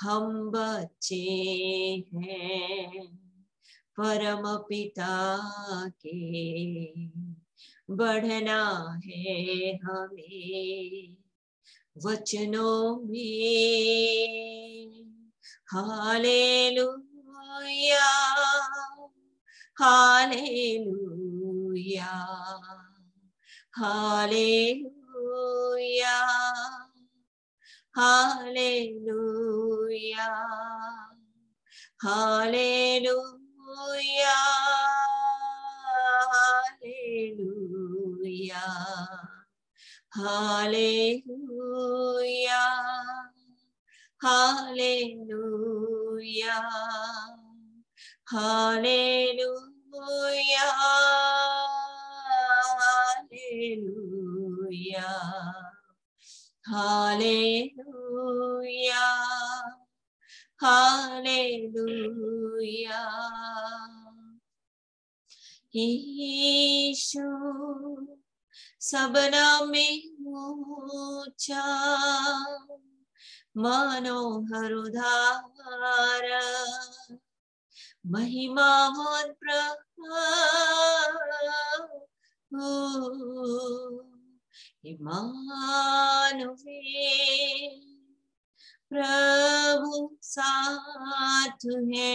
हम बच्चे हैं परम पिता के, बढ़ना है हमें वचनों में। हालेलुया हालेलुया हालेलुया हालेलुया हालेलुया हालेलुया हालेलुया हालेलुया हालेलुया हालेलुया। यीशु सबना में ऊंचा मनोहर उद्धार, महिमावान प्रभु इम्मानुएल, प्रभु साथ है,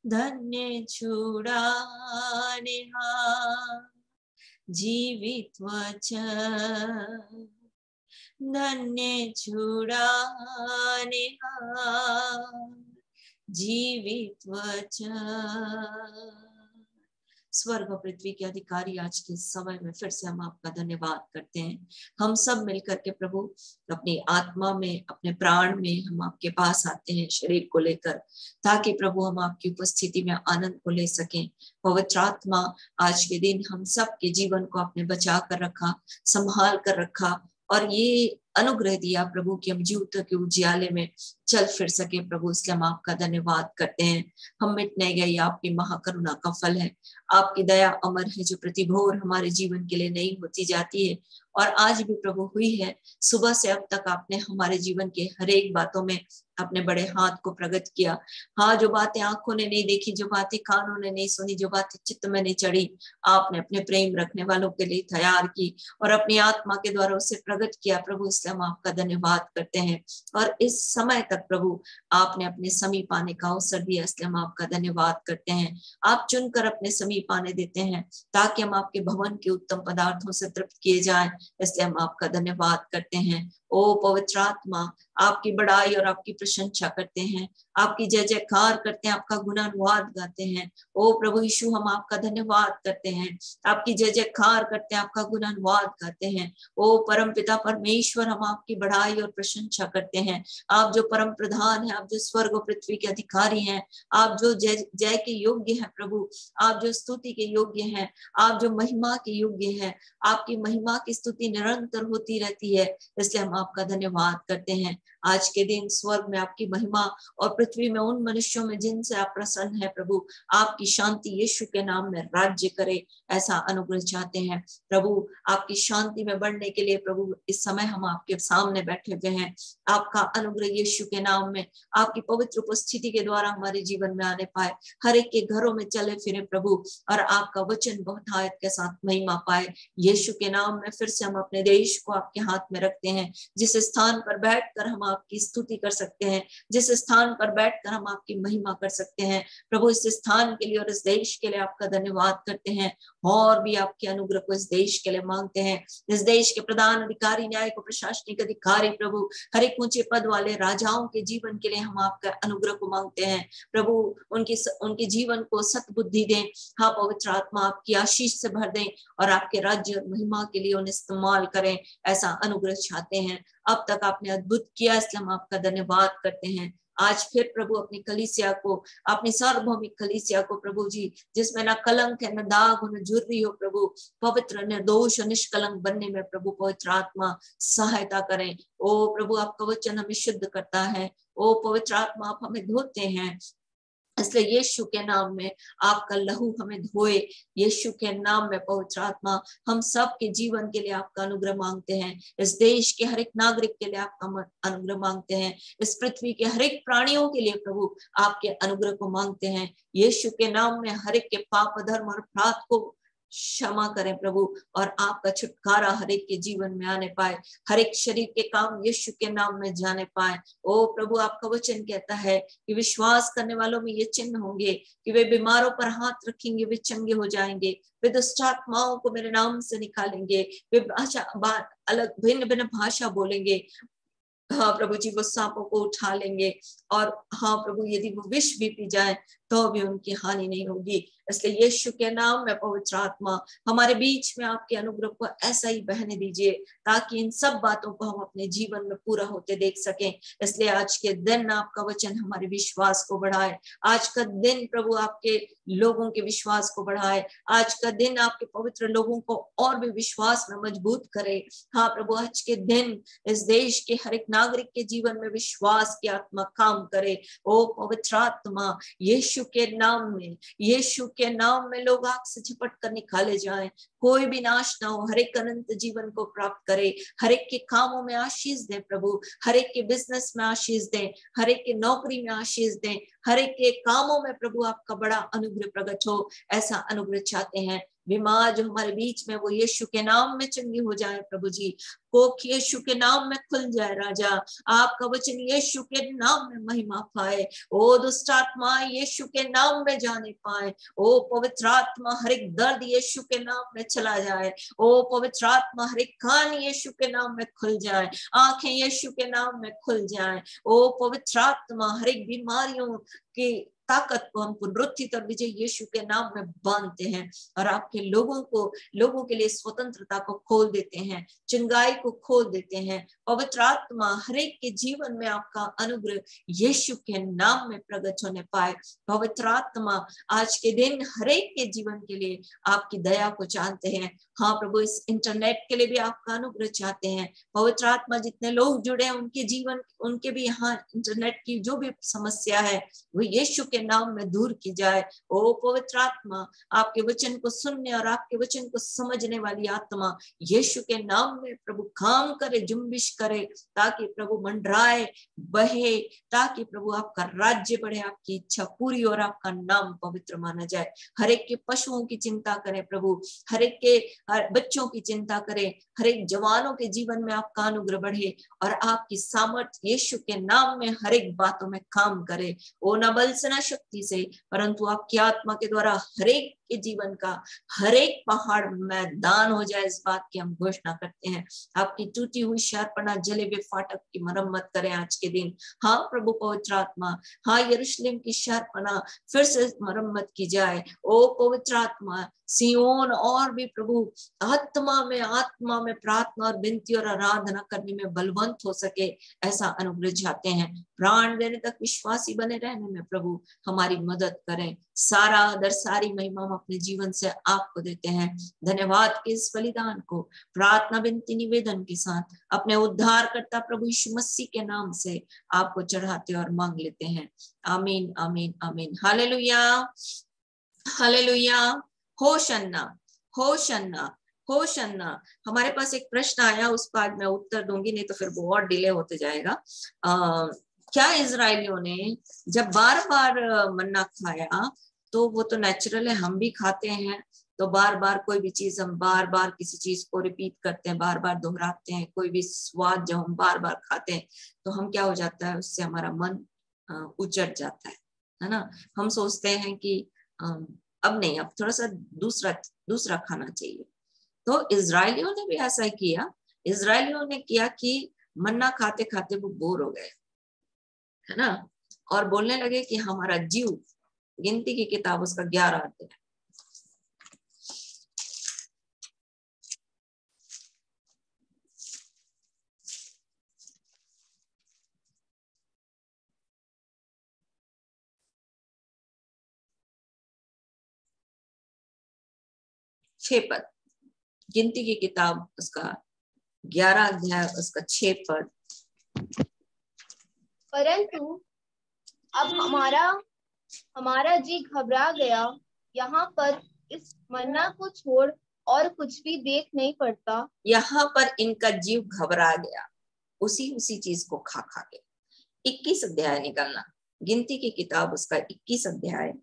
धन्य छुड़ाने हार जीवित वचन, धन्य छुड़ाने हार जीवित वचन। स्वर्ग और पृथ्वी के अधिकारी आज के समय में फिर से हम आपका धन्यवाद करते हैं। हम सब मिलकर के प्रभु अपनी आत्मा में, अपने प्राण में हम आपके पास आते हैं शरीर को लेकर, ताकि प्रभु हम आपकी उपस्थिति में आनंद को ले सकें। पवित्र आत्मा आज के दिन हम सब के जीवन को आपने बचा कर रखा, संभाल कर रखा और ये अनुग्रह दिया प्रभु कि हम जीवतों के उजियाले में चल फिर सके। प्रभु इसलिए हम आपका धन्यवाद करते हैं। हम मिट नहीं गए, आपकी महाकरुणा का फल है। आपकी दया अमर है जो प्रतिभोर हमारे जीवन के लिए नई होती जाती है और आज भी प्रभु हुई है। सुबह से अब तक आपने हमारे जीवन के हर एक बातों में अपने बड़े हाथ को प्रकट किया। हाँ, जो बातें आंखों ने नहीं देखी, जो बातें कानों ने नहीं सुनी, जो बातें चित्त में नहीं चढ़ी, आपने अपने प्रेम रखने वालों के लिए तैयार की और अपनी आत्मा के द्वारा उसे प्रकट किया। प्रभु इसलिए हम आपका धन्यवाद करते हैं और इस समय तक प्रभु आपने अपने समीप आने का अवसर दिया, इसलिए हम आपका धन्यवाद करते हैं। आप चुनकर अपने समीप आने देते हैं ताकि हम आपके भवन के उत्तम पदार्थों से तृप्त किए जाएं, इसलिए हम आपका धन्यवाद करते हैं। ओ पवित्र आत्मा, आपकी बड़ाई और आपकी प्रशंसा करते हैं, आपकी जय जयकार करते हैं, आपका गुणानुवाद गाते हैं। ओ प्रभु यीशु, हम आपका धन्यवाद करते हैं, आपकी जय जयकार करते हैं, आपका गुणानुवाद गाते हैं। ओ परम पिता परमेश्वर, हम आपकी बड़ाई और प्रशंसा करते हैं। आप जो परम प्रधान है, आप जो स्वर्ग और पृथ्वी के अधिकारी हैं, आप जो जय जय के योग्य हैं प्रभु, आप जो स्तुति के योग्य हैं, आप जो महिमा के योग्य हैं, आपकी महिमा की स्तुति निरंतर होती रहती है, इसलिए हम आपका धन्यवाद करते हैं। आज के दिन स्वर्ग में आपकी महिमा और पृथ्वी में उन मनुष्यों में जिनसे आप प्रसन्न है प्रभु, आपकी शांति यीशु के नाम में राज्य करे, ऐसा अनुग्रह चाहते हैं प्रभु। आपकी शांति में बढ़ने के लिए प्रभु इस समय हम आपके सामने बैठे हुए हैं। आपका अनुग्रह यीशु के नाम में, आपकी पवित्र उपस्थिति के द्वारा हमारे जीवन में आने पाए, हर एक के घरों में चले फिरे प्रभु और आपका वचन बहुतायत के साथ महिमा पाए। यीशु के नाम में फिर से हम अपने देश को आपके हाथ में रखते हैं। जिस स्थान पर बैठकर हम आपकी स्तुति कर सकते हैं, जिस स्थान पर बैठकर हम आपकी महिमा कर सकते हैं। प्रभु इस स्थान के लिए और इस देश के लिए आपका धन्यवाद करते हैं, और भी आपके अनुग्रह को इस देश के लिए मांगते हैं। इस देश के प्रधान अधिकारी, न्यायिक और प्रशासनिक अधिकारी, प्रभु हर एक ऊंचे पद वाले राजाओं के जीवन के लिए हम आपका अनुग्रह को मांगते हैं। प्रभु उनके जीवन को सद्बुद्धि दें। हाँ पवित्र आत्मा आपकी आशीष से भर दें और आपके राज्य और महिमा के लिए उन्हें इस्तेमाल करें, ऐसा अनुग्रह चाहते हैं। अब तक आपने अद्भुत किया, इसलिए हम आपका धन्यवाद करते हैं। आज फिर प्रभु अपनी कलीसिया को, अपनी सार्वभौमिक कलीसिया को प्रभु जी, जिसमें ना कलंक है, न दाग हो, न झुर्री हो, प्रभु पवित्र, निर्दोष और निष्कलंक बनने में प्रभु पवित्र आत्मा सहायता करें। ओ प्रभु आपका वचन हमें शुद्ध करता है। ओ पवित्र आत्मा आप हमें धोते हैं, इसलिए यीशु के नाम में आपका लहू हमें धोए। यीशु के नाम में पवित्र आत्मा हम सब के जीवन के लिए आपका अनुग्रह मांगते हैं। इस देश के हर एक नागरिक के लिए आपका अनुग्रह मांगते हैं। इस पृथ्वी के हर एक प्राणियों के लिए प्रभु आपके अनुग्रह को मांगते हैं। यीशु के नाम में हर एक के पाप, धर्म और अपराध को क्षमा करें प्रभु, और आपका छुटकारा हर एक के जीवन में आने पाए, हर एक शरीर के काम यीशु के नाम में जाने पाए। ओ प्रभु आपका वचन कहता है कि विश्वास करने वालों में ये चिन्ह होंगे कि वे बीमारों पर हाथ रखेंगे, वे चंगे हो जाएंगे, वे दुष्ट आत्माओं को मेरे नाम से निकालेंगे, वे अलग भिन्न भिन्न भाषा बोलेंगे। हाँ प्रभु जी, वो सांपों को उठा लेंगे, और हाँ प्रभु यदि वो विष भी पी जाए तो भी उनकी हानि नहीं होगी। इसलिए यीशु के नाम में पवित्र आत्मा हमारे बीच में आपके अनुग्रह को ऐसा ही बहने दीजिए, ताकि इन सब बातों को हम अपने जीवन में पूरा होते देख सकें। इसलिए आज के दिन आपका वचन हमारे विश्वास को बढ़ाए। आज का दिन प्रभु आपके लोगों के विश्वास को बढ़ाए। आज का दिन आपके पवित्र लोगों को और भी विश्वास में मजबूत करे। हाँ प्रभु आज के दिन इस देश के हर एक नागरिक के जीवन में विश्वास की आत्मा काम करे। ओ पवित्र आत्मा यीशु के नाम में, यीशु के नाम में लोग आग से झपट कर निकाले जाएं, कोई भी नाश ना हो, हर एक अनंत जीवन को प्राप्त करे। हर एक के कामों में आशीष दें प्रभु, हर एक के बिजनेस में आशीष दें, हर एक के नौकरी में आशीष दें, हर एक के कामों में प्रभु आपका बड़ा अनुग्रह प्रकट हो, ऐसा अनुग्रह चाहते हैं। बीमार जो हमारे बीच में वो यीशु के नाम में चंगी हो जाए प्रभु जी, कोख यीशु के नाम में खुल जाए राजा, आपका वचन यीशु के नाम में महिमा पाए। ओ दुष्ट आत्मा यीशु के नाम में जाने पाए। ओ पवित्र आत्मा हर एक दर्द यीशु के नाम में चला जाए। ओ पवित्र आत्मा हर एक कान यीशु के नाम में खुल जाए, आंखें यीशु के नाम में खुल जाए। ओ पवित्र आत्मा हर एक बीमारियों की ताकत को हम पुनरुत्थित और विजय यीशु के नाम में बांधते हैं, और आपके लोगों के लिए स्वतंत्रता को खोल देते हैं, चंगाई को खोल देते हैं। पवित्र आत्मा हर एक के जीवन में आपका अनुग्रह यीशु के नाम में प्रकट होने पाए। पवित्र आत्मा आज के दिन हर एक के जीवन के लिए आपकी दया को चाहते हैं। हाँ प्रभु इस इंटरनेट के लिए भी आपका अनुग्रह चाहते हैं। पवित्र आत्मा जितने लोग जुड़े हैं उनके जीवन, उनके भी यहाँ इंटरनेट की जो भी समस्या है वो यीशु के नाम में दूर की जाए। ओ पवित्र आत्मा आपके वचन को सुनने और आपके वचन को समझने वाली आत्मा यीशु के नाम में प्रभु काम करे, जुम्बिश करे, ताकि प्रभु मंडराए, बहे, ताकि प्रभु आपका राज्य बढ़े, आपकी इच्छा पूरी और आपका नाम पवित्र माना जाए। हर एक के पशुओं की चिंता करें प्रभु, हर एक के बच्चों की चिंता करें, हर एक जवानों के जीवन में आपका अनुग्रह बढ़े और आपकी सामर्थ्य यीशु के नाम में हर एक बातों में काम करे। ओ न बल से न शक्ति से, परंतु आपकी आत्मा के द्वारा हर एक के जीवन का हर एक पहाड़ मैदान हो जाए, इस बात की हम घोषणा करते हैं। आपकी टूटी हुई शहरपनाह जले हुए फाटक की मरम्मत करें आज के दिन। हाँ प्रभु पवित्र आत्मा, हाँ यरूशलेम की शहरपनाह फिर से मरम्मत की जाए। ओ पवित्र आत्मा सियोन और भी प्रभु आत्मा में प्रार्थना और विनती और आराधना करने में बलवंत हो सके, ऐसा अनुग्रह चाहते हैं। प्राण देने तक विश्वासी बने रहने में प्रभु हमारी मदद करें। सारा आदर सारी महिमा हम अपने जीवन से आपको देते हैं। धन्यवाद के इस बलिदान को प्रार्थना विनती निवेदन के साथ अपने उद्धारकर्ता प्रभु यीशु मसीह के नाम से आपको चढ़ाते और मांग लेते हैं। आमीन आमीन आमीन। हालेलुया हालेलुया। होशन्ना होशन्ना होशन्ना। हमारे पास एक प्रश्न आया, उस पर आज मैं उत्तर दूंगी, नहीं तो फिर बहुत डिले होते जाएगा। क्या इजरायलियों ने जब बार बार मन्ना खाया तो वो तो नेचुरल है, हम भी खाते हैं। तो बार बार कोई भी चीज हम बार बार किसी चीज को रिपीट करते हैं, बार बार दोहराते हैं, कोई भी स्वाद जब हम बार बार खाते हैं तो हम क्या हो जाता है, उससे हमारा मन उचट जाता है ना। हम सोचते हैं कि अब नहीं, अब थोड़ा सा दूसरा खाना चाहिए। तो इजराइलियों ने भी ऐसा ही किया। इजराइलियों ने किया कि मन्ना खाते खाते वो बोर हो गए, है ना, और बोलने लगे कि हमारा जीव, गिनती की किताब उसका 11 अध्याय, छह पद, गिनती की किताब उसका 11 अध्याय उसका 6 पद। परंतु अब हमारा जी घबरा गया, यहाँ पर इस मन्ना को छोड़ और कुछ भी देख नहीं पड़ता। यहाँ पर इनका जीव घबरा गया, उसी चीज को खा के। 21 अध्याय निकलना, गिनती की किताब उसका 21 अध्याय,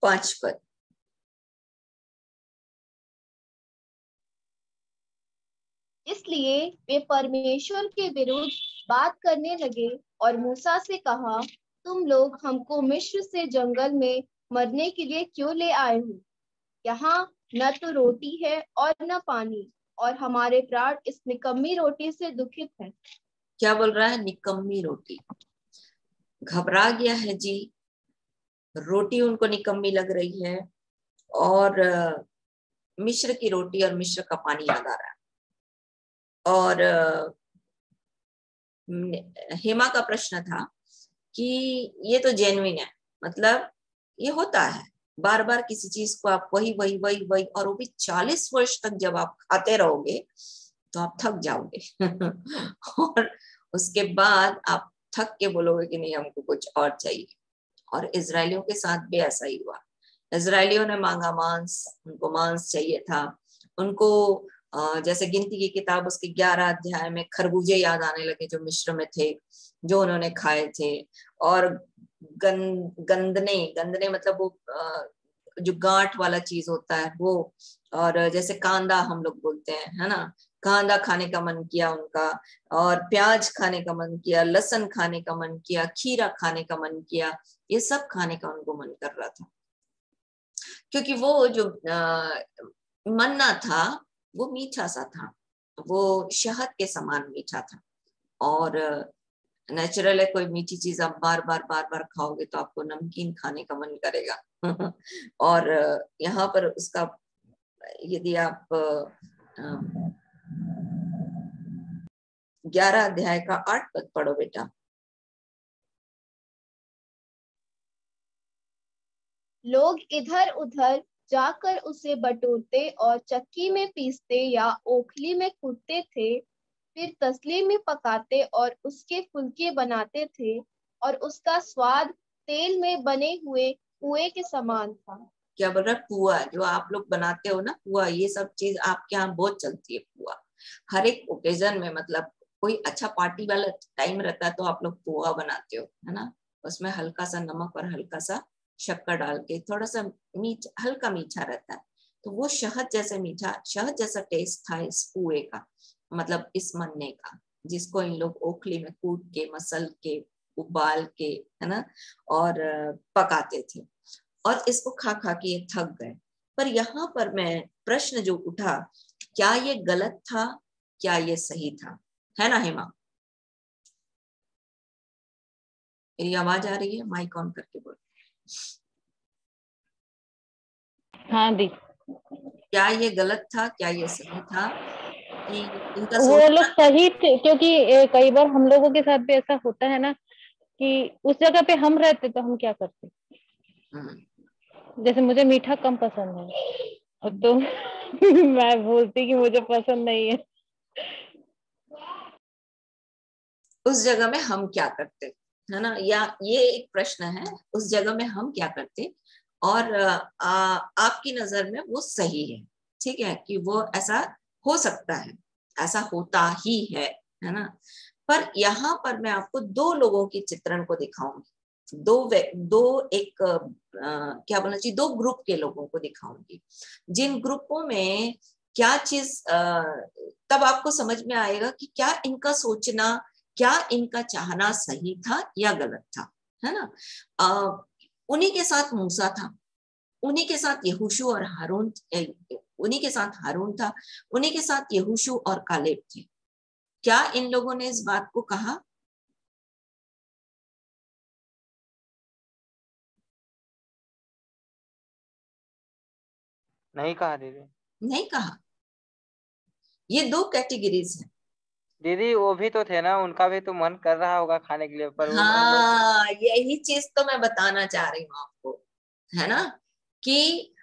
पांच पद। इसलिए वे परमेश्वर के विरुद्ध बात करने लगे और मूसा से कहा, तुम लोग हमको मिस्र से जंगल में मरने के लिए क्यों ले आए हो? यहाँ न तो रोटी है और न पानी, और हमारे प्राण इस निकम्मी रोटी से दुखित हैं। क्या बोल रहा है? निकम्मी रोटी। घबरा गया है जी, रोटी उनको निकम्मी लग रही है, और मिस्र की रोटी और मिस्र का पानी याद आ रहा है। और हेमा का प्रश्न था कि ये तो जेन्युइन है, मतलब ये होता है, बार बार किसी चीज को आप वही वही वही वही, और वो भी 40 वर्ष तक जब आप खाते रहोगे तो आप थक जाओगे और उसके बाद आप थक के बोलोगे कि नहीं, हमको कुछ और चाहिए। और इजरायलियों के साथ भी ऐसा ही हुआ। इजरायलियों ने मांगा मांस, उनको मांस चाहिए था। उनको जैसे गिनती की किताब उसके 11 अध्याय में खरबूजे याद आने लगे जो मिस्र में थे, जो उन्होंने खाए थे। और गंदने मतलब वो जो गांठ वाला चीज होता है वो, और जैसे कांदा हम लोग बोलते हैं, है ना, कांदा खाने का मन किया उनका, और प्याज खाने का मन किया, लहसुन खाने का मन किया, खीरा खाने का मन किया, ये सब खाने का उनको मन कर रहा था। क्योंकि वो जो मन्ना था वो मीठा सा था, वो शहद के समान मीठा था। और नेचुरल है, कोई मीठी चीज आप बार बार खाओगे तो आपको नमकीन खाने का मन करेगा और यहाँ पर उसका, यदि आप 11 अध्याय का 8 पद पढ़ो बेटा। लोग इधर उधर जाकर उसे बटोरते और चक्की में पीसते या ओखली में कूटते थे, फिर तसली में पकाते और उसके फुलके बनाते थे, और उसका स्वाद तेल में बने हुए पुए के समान था। क्या बोल रहा है? पुआ, जो आप लोग बनाते हो ना, पुआ, ये सब चीज आपके यहाँ बहुत चलती है। पुआ हर एक ओकेजन में, मतलब कोई अच्छा पार्टी वाला टाइम रहता है तो आप लोग पुआ बनाते हो, है ना। उसमें हल्का सा नमक और हल्का सा शक्कर डाल के, थोड़ा सा हल्का मीठा रहता है। तो वो शहद जैसे मीठा, शहद जैसा टेस्ट था इस पुए का, मतलब इस मन्ने का, जिसको इन लोग ओखली में कूट के, मसल के, उबाल के, है ना, और पकाते थे। और इसको खा के ये थक गए। पर यहाँ पर मैं प्रश्न जो उठा, क्या ये गलत था, क्या ये सही था, है ना हेमा? मेरी आवाज आ रही है? माइक ऑन करके बोल। हाँ दी। क्या ये गलत था, क्या ये सही था कि इनका वो लोग सही थे, क्योंकि कई बार हम लोगों के साथ भी ऐसा होता है ना कि उस जगह पे हम रहते तो हम क्या करते। जैसे मुझे मीठा कम पसंद है तो मैं बोलती कि मुझे पसंद नहीं है। उस जगह में हम क्या करते, है ना, या ये एक प्रश्न है, उस जगह में हम क्या करते। और आपकी नजर में वो सही है, ठीक है, कि वो ऐसा हो सकता है, ऐसा होता ही है ना। पर यहाँ पर मैं आपको दो लोगों की चित्रण को दिखाऊंगी, क्या बोलना चाहिए, दो ग्रुप के लोगों को दिखाऊंगी, जिन ग्रुपों में क्या चीज तब आपको समझ में आएगा कि क्या इनका सोचना, क्या इनका चाहना सही था या गलत था, है ना। उन्हीं के साथ मूसा था, उन्हीं के साथ यहोशू और हारून, उन्हीं के साथ हारून था, उन्हीं के साथ यहोशू और कालेब थे। क्या इन लोगों ने इस बात को कहा? नहीं कहा दीदी, नहीं कहा। ये दो कैटेगरीज हैं दीदी। वो भी तो थे ना, उनका भी तो मन कर रहा होगा खाने के लिए, पर हाँ, यही चीज तो मैं बताना चाह रही हूँ आपको, है ना, कि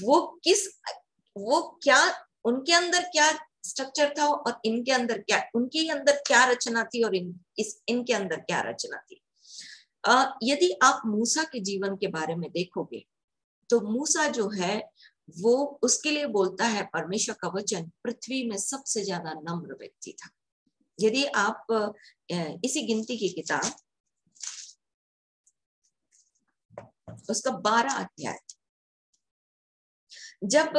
वो क्या, उनके अंदर क्या स्ट्रक्चर था और इनके अंदर क्या, उनके अंदर क्या रचना थी और इनके अंदर क्या रचना थी। यदि आप मूसा के जीवन के बारे में देखोगे तो मूसा जो है वो, उसके लिए बोलता है परमेश्वर का वचन, पृथ्वी में सबसे ज्यादा नम्र व्यक्ति था। यदि आप इसी गिनती की किताब, उसका 12 अध्याय, जब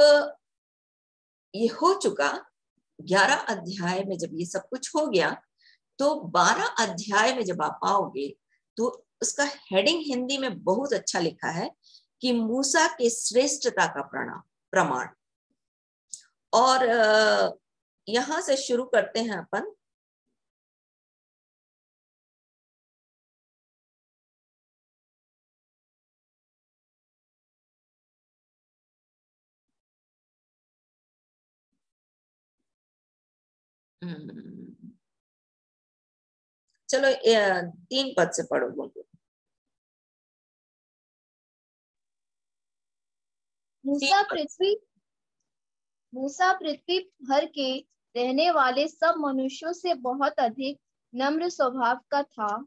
ये हो चुका, 11 अध्याय में जब ये सब कुछ हो गया, तो 12 अध्याय में जब आप आओगे तो उसका हेडिंग हिंदी में बहुत अच्छा लिखा है कि मूसा के श्रेष्ठता का प्रमाण। और यहां से शुरू करते हैं अपन। चलो 3 पद से पढ़ो बोलो। मूसा पृथ्वी भर के रहने वाले सब मनुष्यों से बहुत अधिक नम्र स्वभाव का था।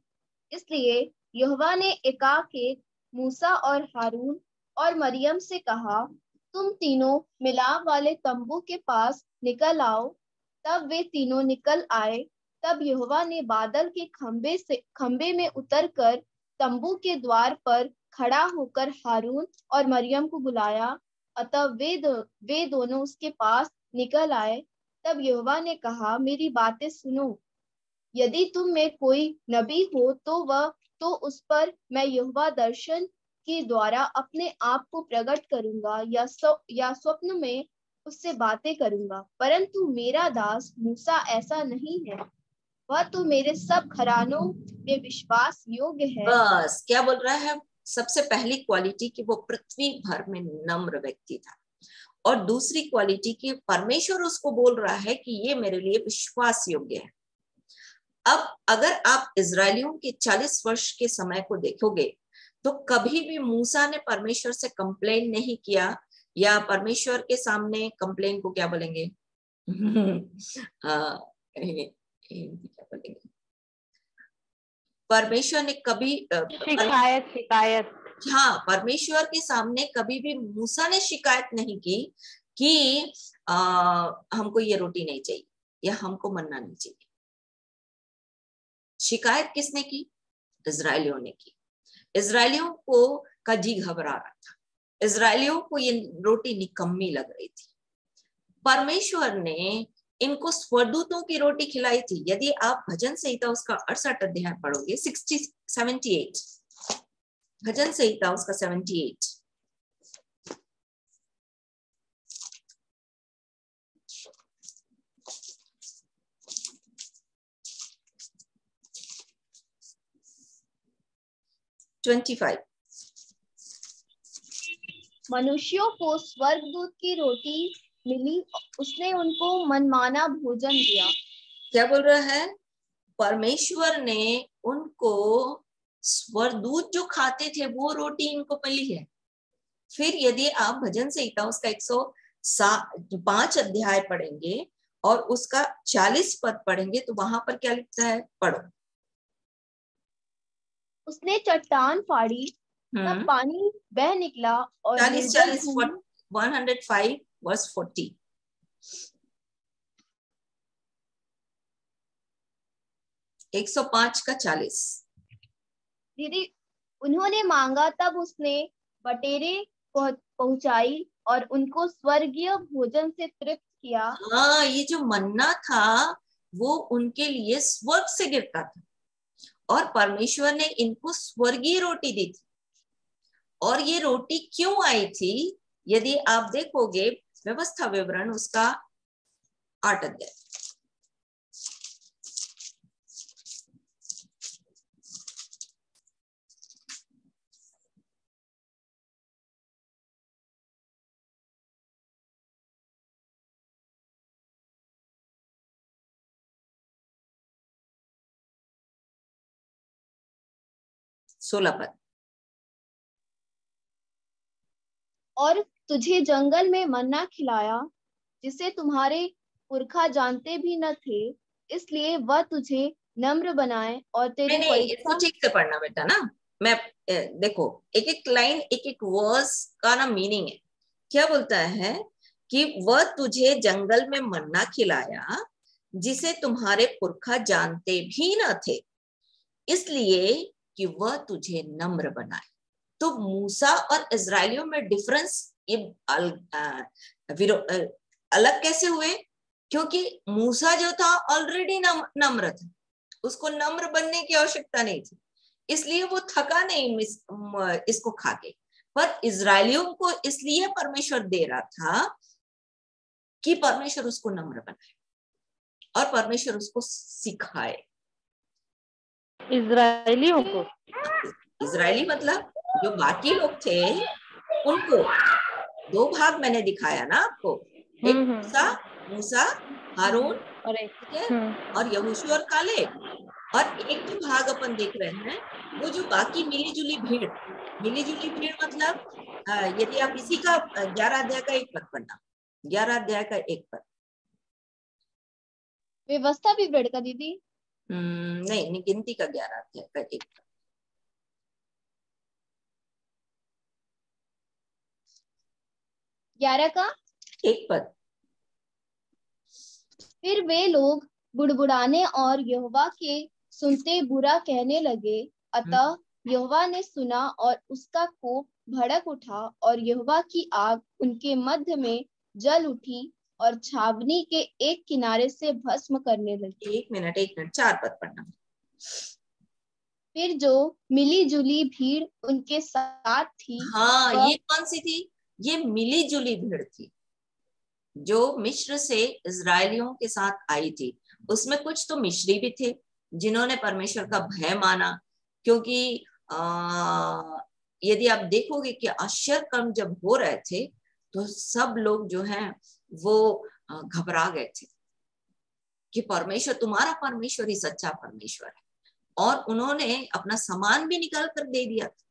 इसलिए यहोवा ने एकाएक मूसा और हारून और मरियम से कहा, तुम तीनों मिलाप वाले तंबू के पास निकल आओ। तब वे तीनों निकल आए। तब यहोवा ने बादल के खंबे में उतरकर तंबू के द्वार पर खड़ा होकर हारून और मरियम को बुलाया। अतः वे दोनों उसके पास निकल आए। तब यहोवा ने कहा, मेरी बातें सुनो। यदि तुम में कोई नबी हो तो उस पर मैं यहोवा दर्शन के द्वारा अपने आप को प्रकट करूंगा या स्वप्न में उससे बातें करूंगा। परंतु मेरा दास मूसा ऐसा नहीं है, वह तो मेरे सब घरानों में विश्वास योग्य है। बस क्या बोल रहा है, सबसे पहली क्वालिटी कि वो पृथ्वी भर में नम्र व्यक्ति था, और दूसरी क्वालिटी कि परमेश्वर उसको बोल रहा है कि ये मेरे लिए विश्वास योग्य है। अब अगर आप इजरायलियों के 40 वर्ष के समय को देखोगे तो कभी भी मूसा ने परमेश्वर से कंप्लेन नहीं किया, या परमेश्वर के सामने कंप्लेन को क्या बोलेंगे क्या बोलेंगे, परमेश्वर ने कभी शिकायत हाँ, परमेश्वर के सामने कभी भी मूसा ने शिकायत नहीं की कि हमको ये रोटी नहीं चाहिए या हमको मन्ना नहीं चाहिए। शिकायत किसने की? इजरायलियों ने की। इजरायलियों को का जी घबरा रहा था, इजरायलियों को ये रोटी निकम्मी लग रही थी। परमेश्वर ने इनको स्वरदूतों की रोटी खिलाई थी। यदि आप भजन संहिता उसका 68 अध्याय पढ़ोगे, 78 भजन संहिता उसका 78, मनुष्यों को स्वर्गदूत की रोटी मिली, उसने उनको मनमाना भोजन दिया। क्या बोल रहा है? परमेश्वर ने उनको स्वरदूत जो खाते थे वो रोटी इनको मिली है। फिर यदि आप भजन संहिता उसका 105 अध्याय पढ़ेंगे और उसका 40 पद पढ़ेंगे तो वहां पर क्या लिखता है, पढ़ो। उसने चट्टान फाड़ी, तब पानी बह निकला और 105 वर्स 40। 105 का 40। दीदी, उन्होंने मांगा तब उसने बटेरे पहुंचाई और उनको स्वर्गीय भोजन से तृप्त किया। हाँ, ये जो मन्ना था वो उनके लिए स्वर्ग से गिरता था और परमेश्वर ने इनको स्वर्गीय रोटी दी थी। और ये रोटी क्यों आई थी? यदि आप देखोगे व्यवस्था विवरण उसका 8 अध्याय, सोलह पद। और तुझे जंगल में मन्ना खिलाया जिसे तुम्हारे पुरखा जानते भी न थे, इसलिए वह तुझे नम्र बनाए और तेरी नहीं, इसको ठीक से पढ़ना बेटा ना। मैं देखो एक एक लाइन एक एक वर्स का ना मीनिंग है। क्या बोलता है कि वह तुझे जंगल में मन्ना खिलाया जिसे तुम्हारे पुरखा जानते भी न थे, इसलिए कि वह तुझे नम्र बनाए। तो मूसा और इजराइलियों में डिफरेंस ये अलग कैसे हुए? क्योंकि मूसा जो था ऑलरेडी नम्र था, उसको नम्र बनने की आवश्यकता नहीं थी, इसलिए वो थका नहीं इसको खा के। पर इजराइलियों को इसलिए परमेश्वर दे रहा था कि परमेश्वर उसको नम्र बनाए और परमेश्वर उसको सिखाए। इजरायलियों को, इजरायली मतलब जो बाकी लोग थे उनको 2 भाग मैंने दिखाया ना आपको, एक मूसा हारून और यहोशू और काले, और एक जो भाग अपन देख रहे हैं वो जो बाकी मिली जुली भीड़ मतलब यदि आप इसी का 11 अध्याय का 1 पद पढ़ना, 11 अध्याय का 1 पद। व्यवस्था विवरण का दीदी? नहीं, गिनती का 11 अध्याय का 1 पद। 11 का 1 पद। फिर वे लोग बुड़बुड़ाने और यहोवा के सुनते बुरा कहने लगे। अतः यहोवा ने सुना और उसका कोप भड़क उठा और यहोवा की आग उनके मध्य में जल उठी और छावनी के एक किनारे से भस्म करने लगी। 1 मिनट 4 पद पढ़ना। फिर जो मिली जुली भीड़ उनके साथ थी, हाँ, ये कौन सी थी? ये मिली जुली भीड़ थी जो मिस्र से इजरायलियों के साथ आई थी। उसमें कुछ तो मिस्री भी थे जिन्होंने परमेश्वर का भय माना, क्योंकि यदि आप देखोगे कि आश्चर्य कर्म जब हो रहे थे तो सब लोग जो हैं वो घबरा गए थे कि परमेश्वर, तुम्हारा परमेश्वर ही सच्चा परमेश्वर है, और उन्होंने अपना सामान भी निकाल कर दे दिया था।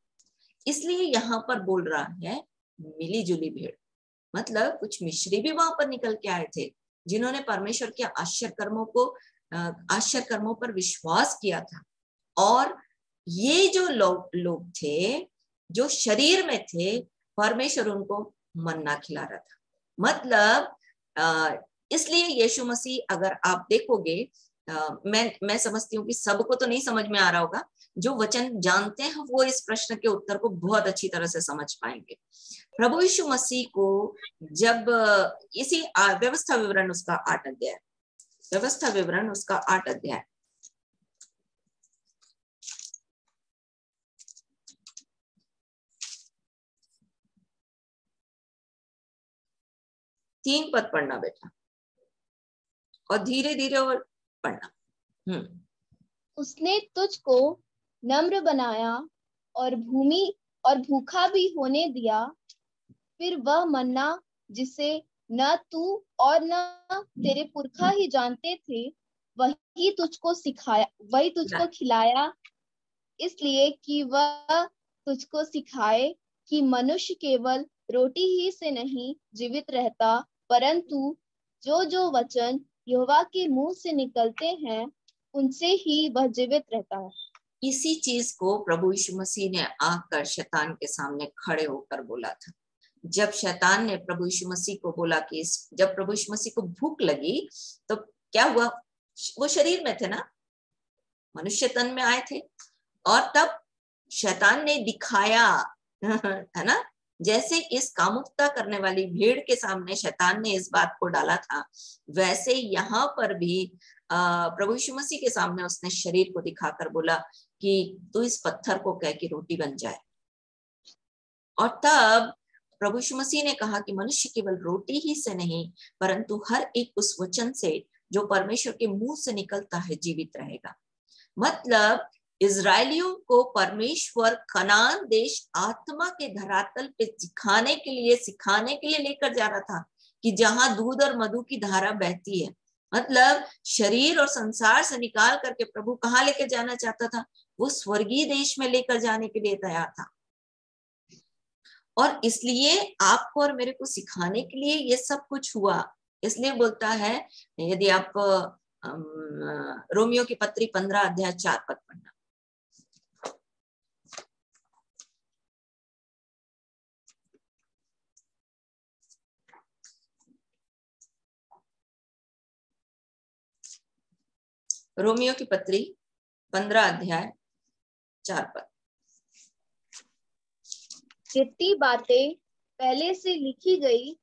इसलिए यहाँ पर बोल रहा है मिली जुली भीड़, मतलब कुछ मिस्री भी वहां पर निकल के आए थे जिन्होंने परमेश्वर के आश्चर्य कर्मों पर विश्वास किया था। और ये जो लोग थे जो शरीर में थे, परमेश्वर उनको मन्ना खिला रहा था। मतलब इसलिए यीशु मसीह, अगर आप देखोगे, मैं समझती हूँ कि सबको तो नहीं समझ में आ रहा होगा, जो वचन जानते हैं वो इस प्रश्न के उत्तर को बहुत अच्छी तरह से समझ पाएंगे। प्रभु यीशु मसीह को जब इसी व्यवस्था विवरण उसका 8 अध्याय, व्यवस्था विवरण उसका 8 अध्याय, तीन पद पढ़ना बेटा, और धीरे धीरे और पढ़ना। उसने तुझको नम्र बनाया और भूखा भी होने दिया। फिर वह मन्ना जिसे न तू और न तेरे पुरखा ही जानते थे, वही तुझको खिलाया, इसलिए कि वह तुझको सिखाए कि मनुष्य केवल रोटी ही से नहीं जीवित रहता, परंतु जो जो वचन यहोवा के मुंह से निकलते हैं उनसे ही वह जीवित रहता है। इसी चीज को प्रभु यीशु मसीह ने आकर शैतान के सामने खड़े होकर बोला था। जब शैतान ने प्रभु यीशु मसीह को बोला कि जब प्रभु यीशु मसीह को भूख लगी तो क्या हुआ? वो शरीर में थे ना, मनुष्य तन में आए थे। और तब शैतान ने दिखाया है ना, जैसे इस कामुकता करने वाली भीड़ के सामने शैतान ने इस बात को डाला था, वैसे यहाँ पर भी प्रभु यीशु मसीह के सामने उसने शरीर को दिखाकर बोला कि तू इस पत्थर को कह के रोटी बन जाए। और तब प्रभु यीशु मसीह ने कहा कि मनुष्य केवल रोटी ही से नहीं परंतु हर एक उस वचन से जो परमेश्वर के मुंह से निकलता है जीवित रहेगा। मतलब इजरायलियों को परमेश्वर कनान देश आत्मा के धरातल पे सिखाने के लिए लेकर जा रहा था कि जहां दूध और मधु की धारा बहती है। मतलब शरीर और संसार से निकाल करके प्रभु कहाँ लेकर जाना चाहता था? वो स्वर्गीय देश में लेकर जाने के लिए तैयार था। और इसलिए आपको और मेरे को सिखाने के लिए ये सब कुछ हुआ। इसलिए बोलता है, यदि आप रोमियो की पत्री 15 अध्याय 4 पद पढ़ना। रोमियो की पत्री 15 अध्याय 4 पद। जितनी बातें पहले से लिखी गई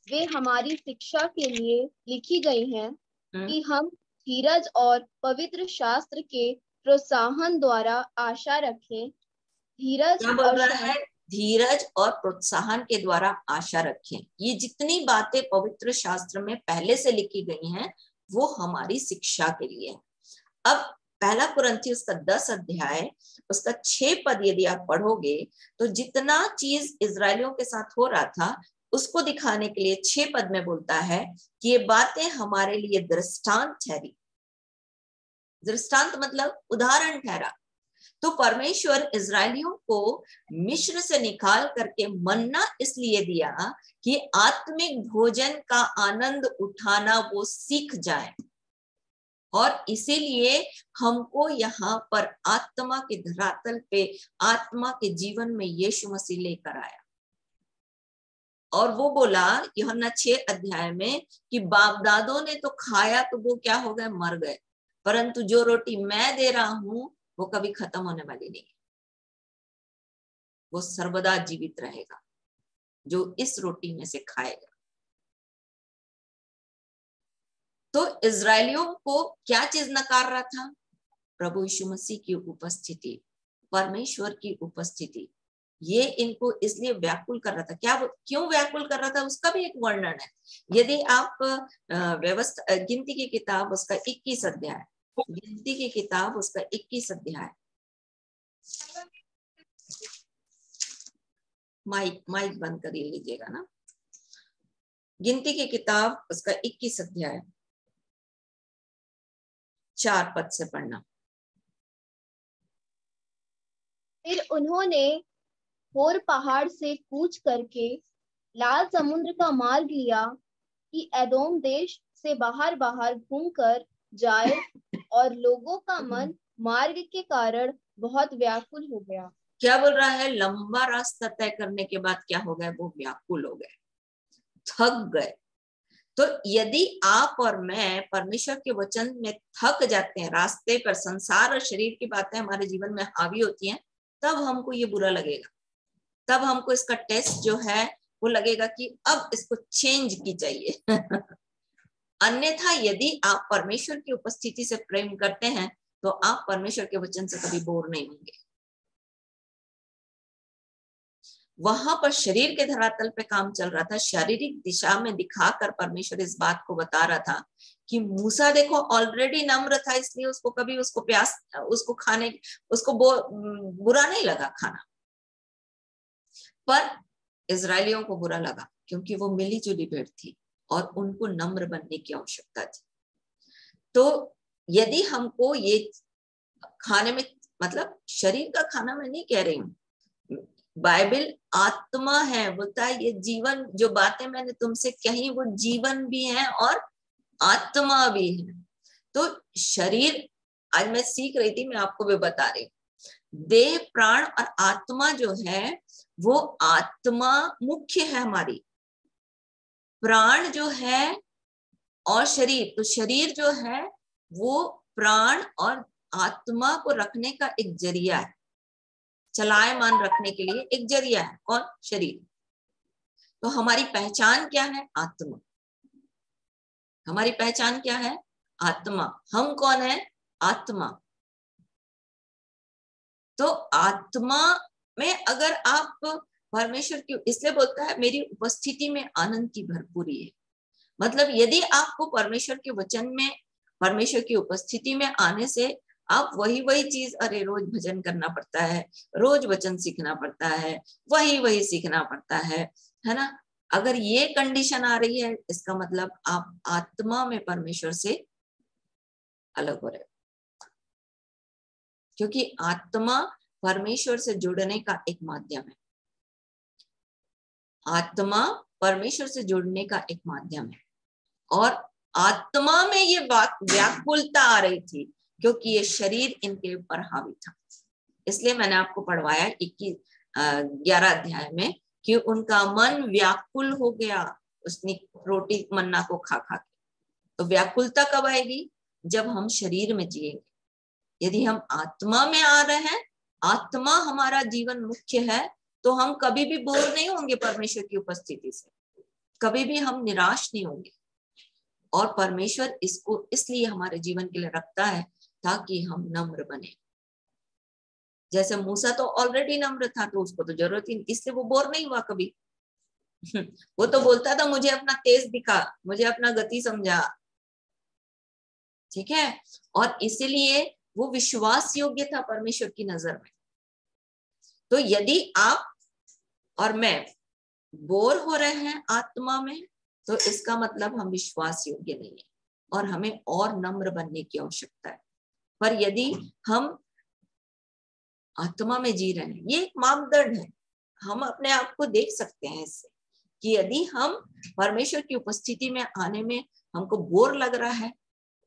वे हमारी शिक्षा के लिए लिखी गई हैं कि हम धीरज और पवित्र शास्त्र के प्रोत्साहन द्वारा आशा रखें। धीरज और प्रोत्साहन के द्वारा आशा रखें। ये जितनी बातें पवित्र शास्त्र में पहले से लिखी गई हैं वो हमारी शिक्षा के लिए है। अब पहला कुरिन्थियों उसका 10 अध्याय उसका 6 पद यदि आप पढ़ोगे तो जितना चीज इजरायलियों के साथ हो रहा था उसको दिखाने के लिए 6 पद में बोलता है कि ये बातें हमारे लिए दृष्टांत ठहरी। दृष्टांत मतलब उदाहरण ठहरा। तो परमेश्वर इजरायलियों को मिस्र से निकाल करके मन्ना इसलिए दिया कि आत्मिक भोजन का आनंद उठाना वो सीख जाए। और इसीलिए हमको यहाँ पर आत्मा के धरातल पे आत्मा के जीवन में यीशु मसीह लेकर आया। और वो बोला यूहन्ना 6 अध्याय में कि बाप दादों ने तो खाया तो वो क्या हो गए? मर गए। परंतु जो रोटी मैं दे रहा हूं वो कभी खत्म होने वाली नहीं है, वो सर्वदा जीवित रहेगा जो इस रोटी में से खाएगा। तो इजरायलियों को क्या चीज नकार रहा था? प्रभु यीशु मसीह की उपस्थिति, परमेश्वर की उपस्थिति। ये इनको इसलिए व्याकुल कर रहा था। क्यों व्याकुल कर रहा था उसका भी एक वर्णन है। यदि आप व्यवस्था गिनती की किताब उसका 21 अध्याय, गिनती की किताब उसका 21 अध्याय, माइक बंद कर लीजिएगा ना। गिनती की किताब उसका 21 अध्याय 4 पद से पढ़ना। फिर उन्होंने होर पहाड़ से कूच करके लाल समुद्र का मार्ग लिया कि एदोम देश से बाहर घूमकर जाए, और लोगों का मन मार्ग के कारण बहुत व्याकुल हो गया। क्या बोल रहा है? लंबा रास्ता तय करने के बाद क्या हो गए? वो व्याकुल हो गए, थक गए। तो यदि आप और मैं परमेश्वर के वचन में थक जाते हैं, रास्ते पर संसार और शरीर की बातें हमारे जीवन में हावी होती हैं, तब हमको ये बुरा लगेगा। तब हमको इसका टेस्ट जो है वो लगेगा कि अब इसको चेंज की चाहिए। अन्यथा यदि आप परमेश्वर की उपस्थिति से प्रेम करते हैं तो आप परमेश्वर के वचन से कभी बोर नहीं होंगे। वहां पर शरीर के धरातल पे काम चल रहा था, शारीरिक दिशा में दिखाकर परमेश्वर इस बात को बता रहा था कि मूसा देखो ऑलरेडी नम्र था, इसलिए उसको कभी उसको खाने उसको बुरा नहीं लगा खाना। पर इजरायलियों को बुरा लगा क्योंकि वो मिली जुली भीड़ थी और उनको नम्र बनने की आवश्यकता थी। तो यदि हमको ये खाने में, मतलब शरीर का खाना मैं नहीं कह रही हूँ, बाइबल आत्मा है, बोलता है ये जीवन, जो बातें मैंने तुमसे कही वो जीवन भी है और आत्मा भी है। तो शरीर, आज मैं सीख रही थी, मैं आपको भी बता रही हूँ, देह प्राण और आत्मा जो है वो आत्मा मुख्य है हमारी, प्राण जो है और शरीर, तो शरीर जो है वो प्राण और आत्मा को रखने का एक जरिया है, चलायमान रखने के लिए एक जरिया है। कौन? शरीर। तो हमारी पहचान क्या है? आत्मा। हमारी पहचान क्या है? आत्मा। हम कौन है? आत्मा। तो आत्मा में अगर आप परमेश्वर की, इसलिए बोलता है मेरी उपस्थिति में आनंद की भरपूरी है। मतलब यदि आपको परमेश्वर के वचन में, परमेश्वर की उपस्थिति में आने से आप वही चीज, अरे रोज भजन करना पड़ता है, रोज वचन सीखना पड़ता है, वही सीखना पड़ता है ना। अगर ये कंडीशन आ रही है, इसका मतलब आप आत्मा में परमेश्वर से अलग हो रहे हो, क्योंकि आत्मा परमेश्वर से जुड़ने का एक माध्यम है। आत्मा परमेश्वर से जुड़ने का एक माध्यम है, और आत्मा में ये व्याकुलता आ रही थी क्योंकि ये शरीर इनके ऊपर हावी था। इसलिए मैंने आपको पढ़वाया 11 अध्याय में कि उनका मन व्याकुल हो गया उसने रोटी मन्ना को खा के। तो व्याकुलता कब आएगी? जब हम शरीर में जिएंगे। यदि हम आत्मा में आ रहे हैं, आत्मा हमारा जीवन मुख्य है, तो हम कभी भी बोर नहीं होंगे परमेश्वर की उपस्थिति से, कभी भी हम निराश नहीं होंगे। और परमेश्वर इसको इसलिए हमारे जीवन के लिए रखता है ताकि हम नम्र बने। जैसे मूसा तो ऑलरेडी नम्र था, तो उसको तो जरूरत ही, इसलिए वो बोर नहीं हुआ कभी। वो तो बोलता था मुझे अपना तेज दिखा, मुझे अपना गति समझा, ठीक है। और इसीलिए वो विश्वास योग्य था परमेश्वर की नजर में। तो यदि आप और मैं बोर हो रहे हैं आत्मा में, तो इसका मतलब हम विश्वास योग्य नहीं है और हमें और नम्र बनने की आवश्यकता है। पर यदि हम आत्मा में जी रहे हैं, ये एक मापदंड है, हम अपने आप को देख सकते हैं इससे कि यदि हम परमेश्वर की उपस्थिति में आने में हमको बोर लग रहा है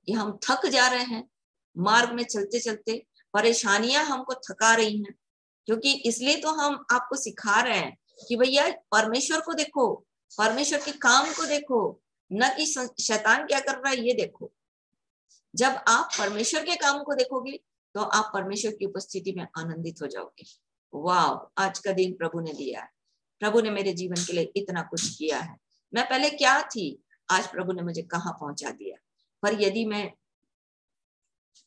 या हम थक जा रहे हैं, मार्ग में चलते चलते परेशानियां हमको थका रही हैं, क्योंकि इसलिए तो हम आपको सिखा रहे हैं कि भैया परमेश्वर को देखो, परमेश्वर के काम को देखो, न कि शैतान क्या कर रहा है ये देखो। जब आप परमेश्वर के काम को देखोगे तो आप परमेश्वर की उपस्थिति में आनंदित हो जाओगे। वाह, आज का दिन प्रभु ने दिया है, प्रभु ने मेरे जीवन के लिए इतना कुछ किया है। मैं पहले क्या थी, आज प्रभु ने मुझे कहाँ पहुंचा दिया। पर यदि मैं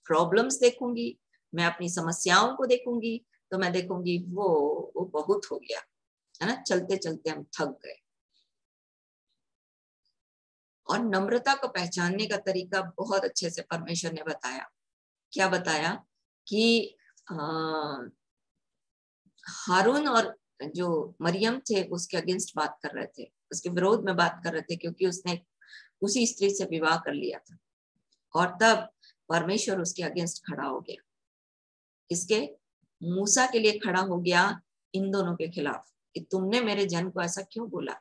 प्रॉब्लम्स देखूंगी, मैं अपनी समस्याओं को देखूंगी, तो मैं देखूंगी वो बहुत हो गया है ना, चलते चलते हम थक गए। और नम्रता को पहचानने का तरीका बहुत अच्छे से परमेश्वर ने बताया। क्या बताया कि हारून और जो मरियम थे उसके अगेंस्ट बात कर रहे थे, उसके विरोध में बात कर रहे थे, क्योंकि उसने उसी स्त्री से विवाह कर लिया था। और तब परमेश्वर उसके अगेंस्ट खड़ा हो गया, इसके मूसा के लिए खड़ा हो गया इन दोनों के खिलाफ कि तुमने मेरे जन को ऐसा क्यों बोला,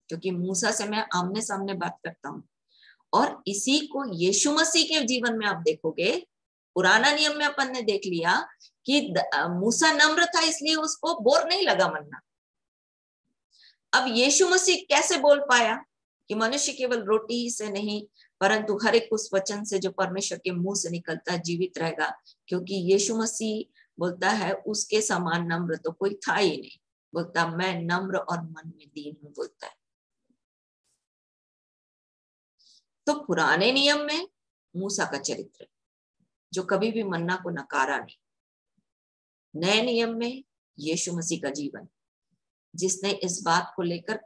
क्योंकि मूसा से मैं आमने सामने बात करता हूँ। और इसी को यीशु मसीह के जीवन में आप देखोगे। पुराना नियम में अपन ने देख लिया कि मूसा नम्र था, इसलिए उसको बोर नहीं लगा मन्ना। अब यीशु मसीह कैसे बोल पाया कि मनुष्य केवल रोटी ही से नहीं परंतु हर एक उस वचन से जो परमेश्वर के मुंह से निकलता है जीवित रहेगा, क्योंकि यीशु मसीह बोलता है उसके समान नम्र तो कोई था ही नहीं। बोलता मैं नम्र और मन में दीन हूं, बोलता है। तो पुराने नियम में मूसा का चरित्र जो कभी भी मन्ना को नकारा नहीं, नए नियम में यीशु मसीह का जीवन जिसने इस बात को लेकर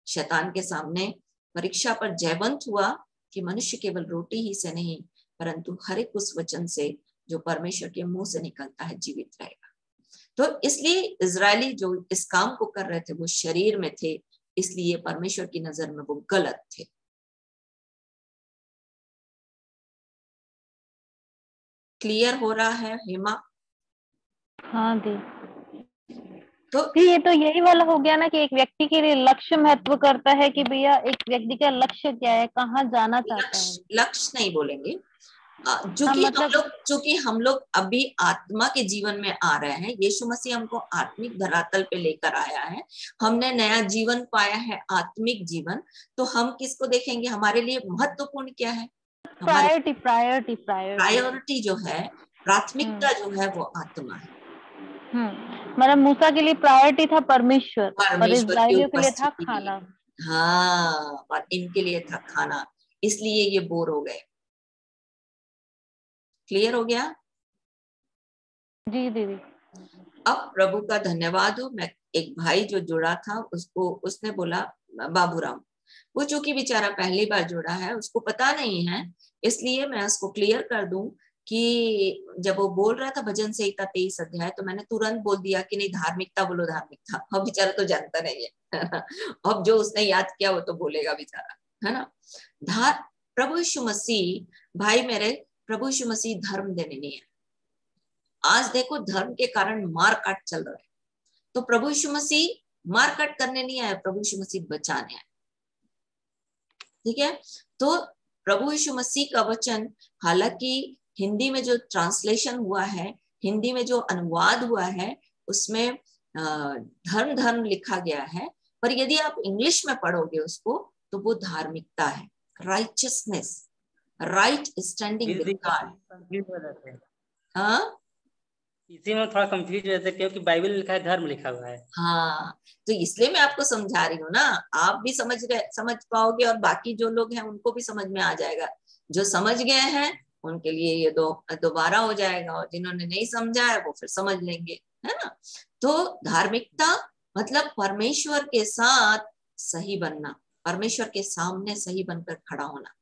शैतान के सामने परीक्षा पर जयवंत हुआ कि मनुष्य केवल रोटी ही से नहीं परंतु हर एक उस वचन से जो परमेश्वर के मुंह से निकलता है जीवित रहेगा। तो इसलिए इजरायली जो इस काम को कर रहे थे वो शरीर में थे, इसलिए परमेश्वर की नजर में वो गलत थे। क्लियर हो रहा है हेमा? हाँ दी। तो ये तो यही वाला हो गया ना कि एक व्यक्ति के लिए लक्ष्य महत्व करता है कि भैया एक व्यक्ति का लक्ष्य क्या है, कहाँ जाना चाहता है। लक्ष्य नहीं बोलेंगे, चूंकि हम लोग अभी आत्मा के जीवन में आ रहे हैं। यीशु मसीह हमको आत्मिक धरातल पे लेकर आया है, हमने नया जीवन पाया है, आत्मिक जीवन। तो हम किसको देखेंगे? हमारे लिए महत्वपूर्ण क्या है? प्रायोरिटी जो है प्राथमिकता जो है वो आत्मा है। मतलब मूसा के लिए प्रायोरिटी था परमेश्वर और परमेश्वर की इस्राएलियों के लिए था उपस्थिति, खाना। हाँ, और इनके लिए था खाना, इसलिए ये बोर हो गए। क्लियर हो गया? जी दीदी। अब प्रभु का धन्यवाद हो, मैं एक भाई जो जुड़ा था उसने बोला बाबूराम, वो चूंकि बेचारा पहली बार जुड़ा है, उसको पता नहीं है, इसलिए मैं उसको क्लियर कर दूं कि जब वो बोल रहा था भजन संहिता 23 अध्याय, तो मैंने तुरंत बोल दिया कि नहीं, धार्मिकता बोलो, धार्मिकता। अब बेचारा तो जानता नहीं है अब जो उसने याद किया वो तो बोलेगा बेचारा, है ना। प्रभु यीशु मसीह, भाई मेरे, प्रभु यीशु मसीह धर्म देने नहीं है। आज देखो धर्म के कारण मार काट चल रहा है, तो प्रभु यीशु मसीह मार काट करने नहीं आया, प्रभु यीशु मसीह बचाने आया। ठीक है, तो प्रभु यीशु मसीह का वचन, हालांकि हिंदी में जो ट्रांसलेशन हुआ है, हिंदी में जो अनुवाद हुआ है, उसमें धर्म धर्म लिखा गया है, पर यदि आप इंग्लिश में पढ़ोगे उसको तो वो धार्मिकता है, righteousness, right standing with God. हाँ, इसी में थोड़ा कंफ्यूज रहते हैं क्योंकि बाइबल में लिखा है, धर्म लिखा हुआ है। हाँ, तो इसलिए मैं आपको समझा रही हूँ ना, आप भी समझ पाओगे और बाकी जो लोग हैं उनको भी समझ में आ जाएगा। जो समझ गए हैं उनके लिए ये दोबारा हो जाएगा, और जिन्होंने नहीं समझा है वो फिर समझ लेंगे, है ना। तो धार्मिकता मतलब परमेश्वर के साथ सही बनना, परमेश्वर के सामने सही बनकर खड़ा होना।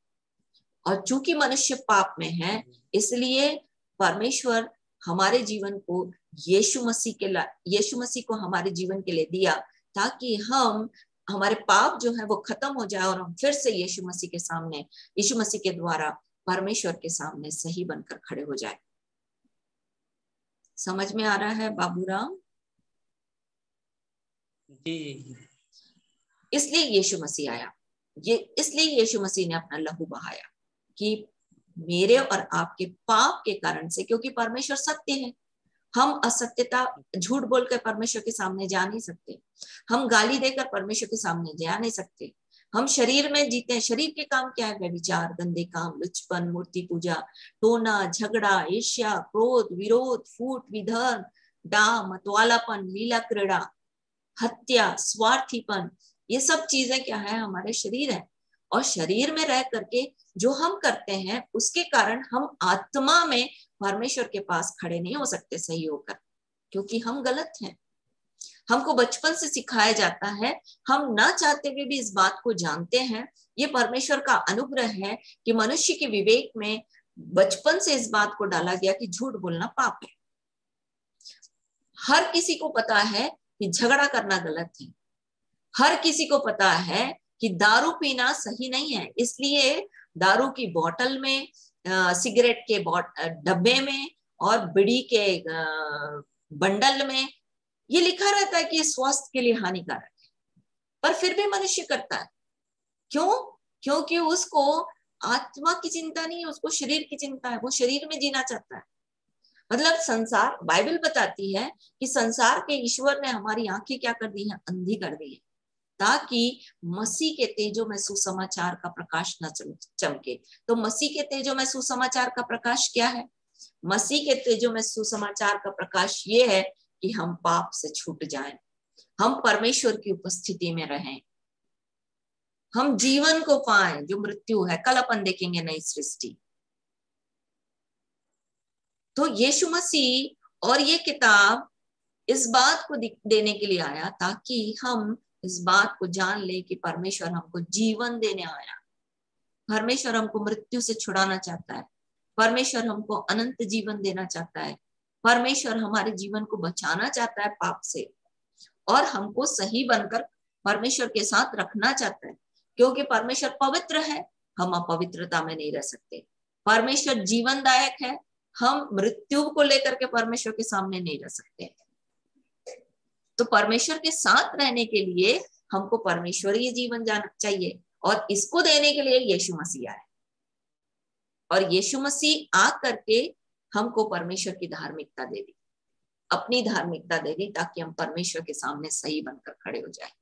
और चूंकि मनुष्य पाप में है, इसलिए परमेश्वर हमारे जीवन को यीशु मसीह को हमारे जीवन के लिए दिया, ताकि हमारे पाप जो है वो खत्म हो जाए और हम फिर से यीशु मसीह के सामने, यीशु मसीह के द्वारा परमेश्वर के सामने सही बनकर खड़े हो जाए। समझ में आ रहा है बाबूराम? जी। इसलिए यीशु मसीह आया, इसलिए यीशु मसीह ने अपना लहू बहाया कि मेरे और आपके पाप के कारण से, क्योंकि परमेश्वर सत्य है, हम असत्यता, झूठ बोलकर परमेश्वर के सामने जा नहीं सकते, हम गाली देकर परमेश्वर के सामने जा नहीं सकते, हम शरीर में जीते हैं। शरीर के काम क्या है? व्यभिचार, गंदे काम, लुचपन, मूर्ति पूजा, टोना, झगड़ा, ईर्ष्या, क्रोध, विरोध, फूट, विधर्म, डाह, मतवालापन, लीला क्रीड़ा, हत्या, स्वार्थीपन, ये सब चीजें क्या है? हमारे शरीर है। और शरीर में रह करके जो हम करते हैं उसके कारण हम आत्मा में परमेश्वर के पास खड़े नहीं हो सकते सही होकर, क्योंकि हम गलत हैं। हमको बचपन से सिखाया जाता है, हम ना चाहते हुए भी इस बात को जानते हैं। ये परमेश्वर का अनुग्रह है कि मनुष्य के विवेक में बचपन से इस बात को डाला गया कि झूठ बोलना पाप है। हर किसी को पता है कि झगड़ा करना गलत है, हर किसी को पता है कि दारू पीना सही नहीं है, इसलिए दारू की बोतल में, सिगरेट के डब्बे में और बीड़ी के बंडल में ये लिखा रहता है कि स्वास्थ्य के लिए हानिकारक है, पर फिर भी मनुष्य करता है। क्यों? क्योंकि उसको आत्मा की चिंता नहीं है, उसको शरीर की चिंता है, वो शरीर में जीना चाहता है। मतलब संसार, बाइबल बताती है कि संसार के ईश्वर ने हमारी आंखें क्या कर दी है? अंधी कर दी है, ताकि मसीह के तेजों में सुसमाचार का प्रकाश न चमके। तो मसीह के तेजों में सुसमाचार का प्रकाश क्या है? मसीह के तेजों में सुसमाचार का प्रकाश ये है कि हम पाप से छूट जाएं, हम परमेश्वर की उपस्थिति में रहें, हम जीवन को पाएं जो मृत्यु है। कल अपन देखेंगे नई सृष्टि। तो यीशु मसीह और ये किताब इस बात को देने के लिए आया, ताकि हम इस बात को जान ले कि परमेश्वर हमको जीवन देने आया, परमेश्वर हमको मृत्यु से छुड़ाना चाहता है, परमेश्वर हमको अनंत जीवन देना चाहता है, परमेश्वर हमारे जीवन को बचाना चाहता है पाप से, और हमको सही बनकर परमेश्वर के साथ रखना चाहता है, क्योंकि परमेश्वर पवित्र है, हम अपवित्रता में नहीं रह सकते। परमेश्वर जीवनदायक है, हम मृत्यु को लेकर के परमेश्वर के सामने नहीं रह सकते। तो परमेश्वर के साथ रहने के लिए हमको परमेश्वरीय जीवन जाना चाहिए, और इसको देने के लिए यीशु मसीह आए, और यीशु मसीह आ करके हमको परमेश्वर की धार्मिकता दे दी, अपनी धार्मिकता दे दी, ताकि हम परमेश्वर के सामने सही बनकर खड़े हो जाए।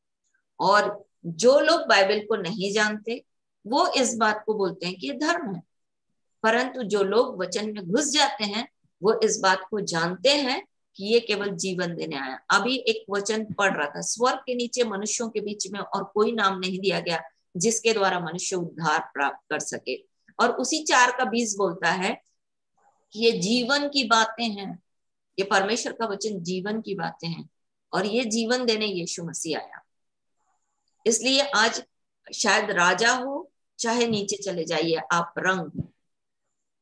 और जो लोग बाइबल को नहीं जानते वो इस बात को बोलते हैं कि ये धर्म है, परंतु जो लोग वचन में घुस जाते हैं वो इस बात को जानते हैं कि ये केवल जीवन देने आया। अभी एक वचन पढ़ रहा था, स्वर्ग के नीचे मनुष्यों के बीच में और कोई नाम नहीं दिया गया जिसके द्वारा मनुष्य उद्धार प्राप्त कर सके। और उसी 4:20 बोलता है कि ये जीवन की बातें हैं, ये परमेश्वर का वचन जीवन की बातें हैं, और ये जीवन देने यीशु मसीह आया। इसलिए आज शायद राजा हो, चाहे नीचे चले जाइए आप रंग,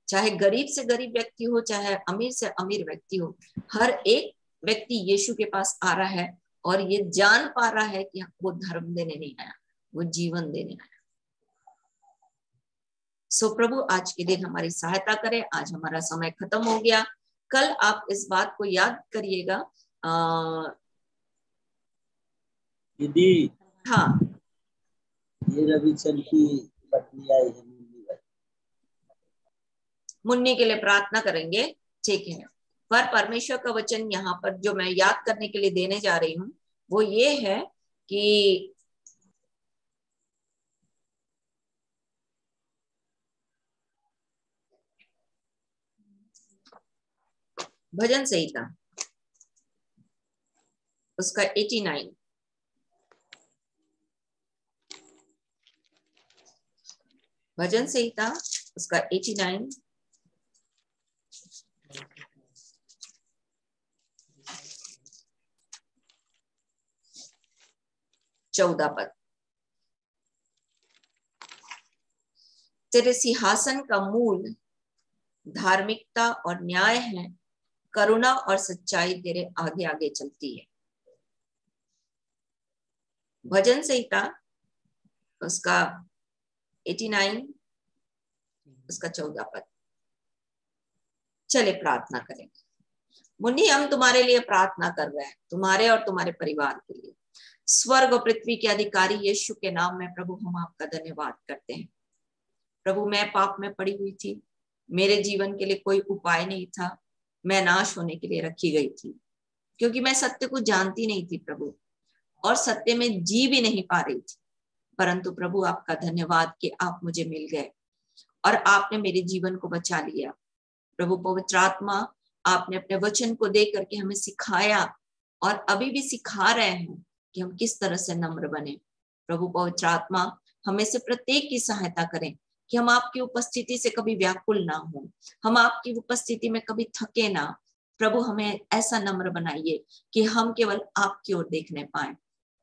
चाहे गरीब से गरीब व्यक्ति हो, चाहे अमीर से अमीर व्यक्ति हो, हर एक व्यक्ति यीशु के पास आ रहा है और ये जान पा रहा है कि वो धर्म देने नहीं आया, वो जीवन देने आया। सो प्रभु आज के दिन हमारी सहायता करे। आज हमारा समय खत्म हो गया। कल आप इस बात को याद करिएगा। दीदी, हाँ, ये रविचंद की पत्नी आई है, मुन्नी के लिए प्रार्थना करेंगे, ठीक है। पर परमेश्वर का वचन यहाँ पर जो मैं याद करने के लिए देने जा रही हूँ वो ये है कि भजन संहिता उसका 89, भजन संहिता उसका 89 14 पद। तेरे सिंहासन का मूल धार्मिकता और न्याय है, करुणा और सच्चाई तेरे आगे आगे चलती है। भजन संहिता उसका 89 उसका 14 पद। चले प्रार्थना करेंगे। मुन्नी, हम तुम्हारे लिए प्रार्थना कर रहे हैं, तुम्हारे और तुम्हारे परिवार के लिए। स्वर्ग और पृथ्वी के अधिकारी यीशु के नाम में प्रभु हम आपका धन्यवाद करते हैं। प्रभु, मैं पाप में पड़ी हुई थी, मेरे जीवन के लिए कोई उपाय नहीं था, मैं नाश होने के लिए रखी गई थी, क्योंकि मैं सत्य को जानती नहीं थी प्रभु, और सत्य में जी भी नहीं पा रही थी। परंतु प्रभु आपका धन्यवाद कि आप मुझे मिल गए और आपने मेरे जीवन को बचा लिया। प्रभु पवित्र आत्मा, आपने अपने वचन को दे करके हमें सिखाया और अभी भी सिखा रहे हैं कि हम किस तरह से नम्र बने। प्रभु पवित्र आत्मा, हमें से प्रत्येक की सहायता करें कि हम आपकी उपस्थिति से कभी व्याकुल ना हो, हम आपकी उपस्थिति में कभी थके ना। प्रभु, हमें ऐसा नम्र बनाइए कि हम केवल आपकी ओर देखने पाए।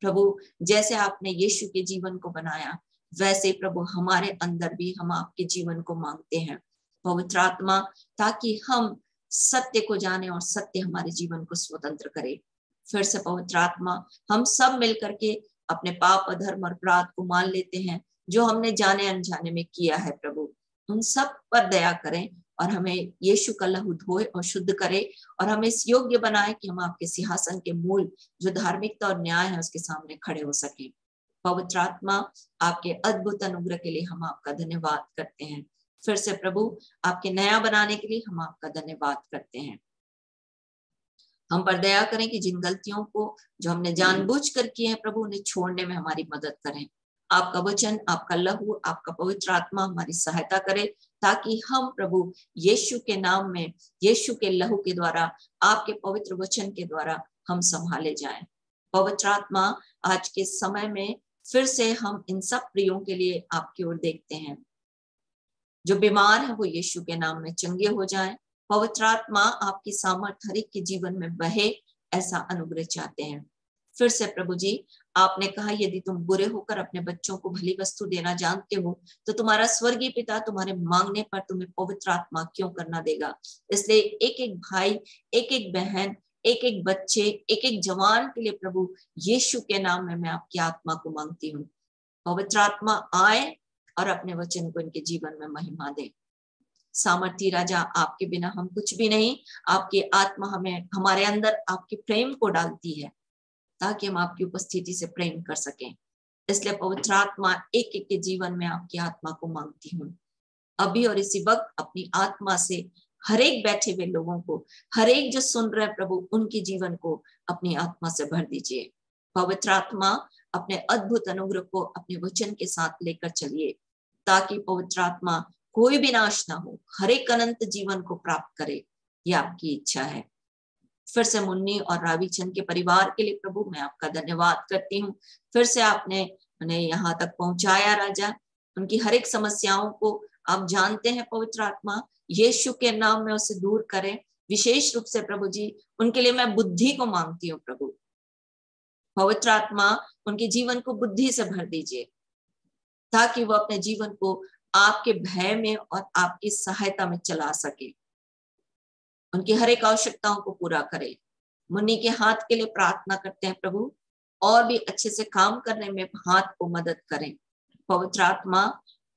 प्रभु, जैसे आपने यीशु के जीवन को बनाया, वैसे प्रभु हमारे अंदर भी हम आपके जीवन को मांगते हैं पवित्र आत्मा, ताकि हम सत्य को जाने और सत्य हमारे जीवन को स्वतंत्र करे। फिर से पवित्र आत्मा, हम सब मिलकर के अपने पाप, अधर्म और अपराध को मान लेते हैं जो हमने जाने अनजाने में किया है। प्रभु, उन सब पर दया करें और हमें यीशु का लहू धोए और शुद्ध करे और हमें इस योग्य बनाए कि हम आपके सिंहासन के मूल जो धार्मिकता और न्याय है उसके सामने खड़े हो सके। पवित्र आत्मा, आपके अद्भुत अनुग्रह के लिए हम आपका धन्यवाद करते हैं। फिर से प्रभु, आपके नया बनाने के लिए हम आपका धन्यवाद करते हैं। हम पर दया करें कि जिन गलतियों को जो हमने जानबूझकर किए हैं प्रभु, उन्हें छोड़ने में हमारी मदद करें। आपका वचन, आपका लहू, आपका पवित्र आत्मा हमारी सहायता करे, ताकि हम प्रभु यीशु के नाम में, यीशु के लहू के द्वारा, आपके पवित्र वचन के द्वारा हम संभाले जाएं। पवित्र आत्मा, आज के समय में फिर से हम इन सब प्रियों के लिए आपकी ओर देखते हैं। जो बीमार है वो यीशु के नाम में चंगे हो जाएं। पवित्र आत्मा, आपकी सामर्थ हर एक के जीवन में बहे, ऐसा अनुग्रह चाहते हैं। फिर से प्रभु जी, आपने कहा यदि तुम बुरे होकर अपने बच्चों को भली वस्तु देना जानते हो तो तुम्हारा स्वर्गीय पिता तुम्हारे मांगने पर तुम्हें पवित्र आत्मा क्यों करना देगा। इसलिए एक एक भाई, एक एक बहन, एक एक बच्चे, एक एक जवान के लिए प्रभु यीशु के नाम में मैं आपकी आत्मा को मांगती हूँ। पवित्र आत्मा आए और अपने वचन को इनके जीवन में महिमा दे। सामर्थी राजा, आपके बिना हम कुछ भी नहीं। आपकी आत्मा हमें, हमारे अंदर आपके प्रेम को डालती है ताकि हम आपकी उपस्थिति से प्रेम कर सकें। इसलिए पवित्र आत्मा, एक एक के जीवन में आपकी आत्मा को मांगती हूँ अभी और इसी वक्त। अपनी आत्मा से हर एक बैठे हुए लोगों को, हर एक जो सुन रहे प्रभु, उनके जीवन को अपनी आत्मा से भर दीजिए। पवित्र आत्मा, अपने अद्भुत अनुग्रह को अपने वचन के साथ लेकर चलिए, ताकि पवित्र आत्मा कोई भी नाश ना हो, हर एक अनंत जीवन को प्राप्त करे। ये आपकी इच्छा है। फिर से मुन्नी और रावी चंद के परिवार के लिए प्रभु मैं आपका धन्यवाद करती हूँ। फिर से आपने उन्हें यहाँ तक पहुंचाया राजा। उनकी हर एक समस्याओं को आप जानते हैं पवित्र आत्मा, यीशु के नाम में उसे दूर करें। विशेष रूप से प्रभु जी उनके लिए मैं बुद्धि को मांगती हूँ प्रभु। पवित्र आत्मा उनके जीवन को बुद्धि से भर दीजिए ताकि वो अपने जीवन को आपके भय में और आपकी सहायता में चला सके। उनकी हर एक आवश्यकताओं को पूरा करे। मुन्नी के हाथ के लिए प्रार्थना करते हैं प्रभु, और भी अच्छे से काम करने में हाथ को मदद करें। पवित्र आत्मा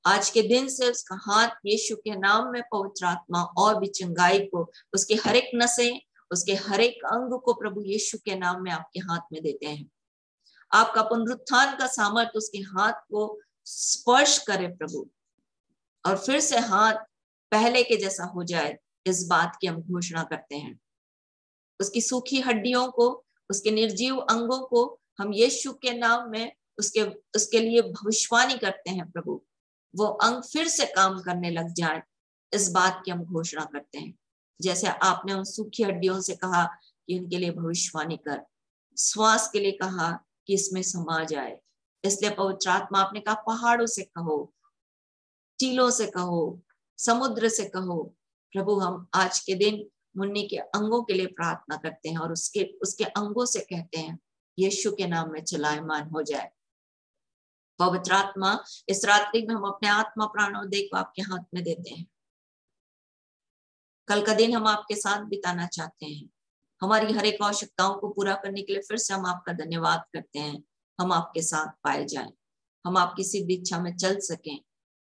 आज के दिन से उसका हाथ यीशु के नाम में पवित्र आत्मा और भी चंगाई को, उसके हर एक नसें, उसके हर एक अंग को प्रभु यीशु के नाम में आपके हाथ में देते हैं। आपका पुनरुत्थान का सामर्थ्य उसके हाथ को स्पर्श करे प्रभु, और फिर से हाथ पहले के जैसा हो जाए, इस बात की हम घोषणा करते हैं। उसकी सूखी हड्डियों को, उसके निर्जीव अंगों को हम यीशु के नाम में उसके लिए भविष्यवाणी करते हैं प्रभु, वो अंग फिर से काम करने लग जाए, इस बात की हम घोषणा करते हैं। जैसे आपने उन सूखी हड्डियों से कहा कि उनके लिए भविष्यवाणी कर, श्वास के लिए कहा कि इसमें समा जाए, इसलिए पवित्र आत्मा आपने कहा पहाड़ों से कहो, टीलों से कहो, समुद्र से कहो। प्रभु हम आज के दिन मुन्नी के अंगों के लिए प्रार्थना करते हैं और उसके अंगों से कहते हैं यीशु के नाम में चलायमान हो जाए। पवित्र आत्मा इस रात्रि में हम अपने आत्मा प्राण और देह को आपके हाथ में देते हैं। कल का दिन हम आपके साथ बिताना चाहते हैं। हमारी हर एक आवश्यकताओं को पूरा करने के लिए फिर से हम आपका धन्यवाद करते हैं। हम आपके साथ पाए जाएं, हम आपकी सिद्ध इच्छा में चल सकें।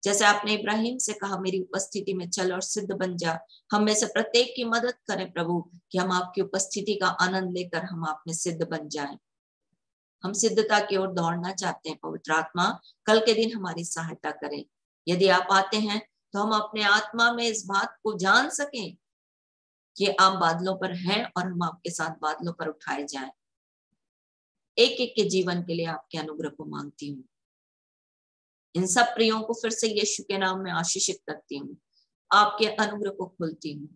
जैसे आपने इब्राहिम से कहा मेरी उपस्थिति में चल और सिद्ध बन जा, हम में से प्रत्येक की मदद करें प्रभु कि हम आपकी उपस्थिति का आनंद लेकर हम आप में सिद्ध बन जाएं। हम सिद्धता की ओर दौड़ना चाहते हैं। पवित्र आत्मा कल के दिन हमारी सहायता करें। यदि आप आते हैं तो हम अपने आत्मा में इस बात को जान सकें कि आप बादलों पर हैं और हम आपके साथ बादलों पर उठाए जाएं। एक एक के जीवन के लिए आपके अनुग्रह को मांगती हूँ। इन सब प्रियों को फिर से यीशु के नाम में आशीषित करती हूँ। आपके अनुग्रह को खोलती हूँ,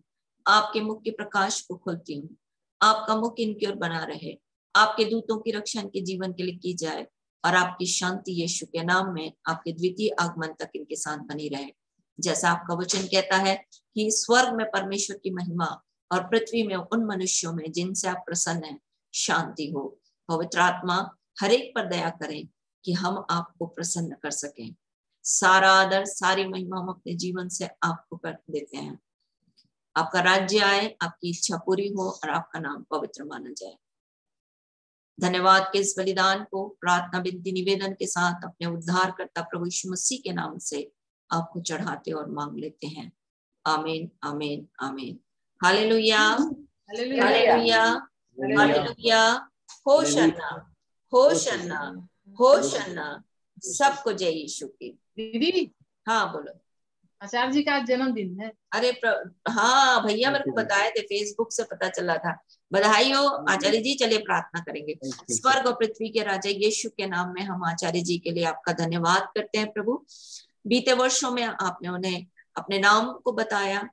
आपके मुख के प्रकाश को खोलती हूँ। आपका मुख इनकी ओर बना रहे, आपके दूतों की रक्षा इनके जीवन के लिए की जाए और आपकी शांति यीशु के नाम में आपके द्वितीय आगमन तक इनके साथ बनी रहे। जैसा आपका वचन कहता है कि स्वर्ग में परमेश्वर की महिमा और पृथ्वी में उन मनुष्यों में जिनसे आप प्रसन्न हैं शांति हो। पवित्र आत्मा हर एक पर दया करें कि हम आपको प्रसन्न कर सकें। सारा आदर सारी महिमा हम अपने जीवन से आपको कर देते हैं। आपका राज्य आए, आपकी इच्छा पूरी हो और आपका नाम पवित्र माना जाए। धन्यवाद के इस बलिदान को प्रार्थना विनती निवेदन के साथ अपने उद्धारकर्ता प्रभु यीशु मसीह के नाम से आपको चढ़ाते और मांग लेते हैं। आमीन आमीन आमीन। हालेलुया हालेलुया हालेलुया। होशन्ना होशन्ना होशन्ना। सबको जय यीशु की। दीदी हाँ बोलो। आचार्य जी का जन्मदिन है। अरे हाँ भैया मेरे को बताए थे, फेसबुक से पता चला था। बधाई हो आचार्य जी। चलिए प्रार्थना करेंगे। स्वर्ग और पृथ्वी के राजा यीशु के नाम में हम आचार्य जी के लिए आपका धन्यवाद करते हैं प्रभु। बीते वर्षों में आपने उन्हें अपने नाम को बताया,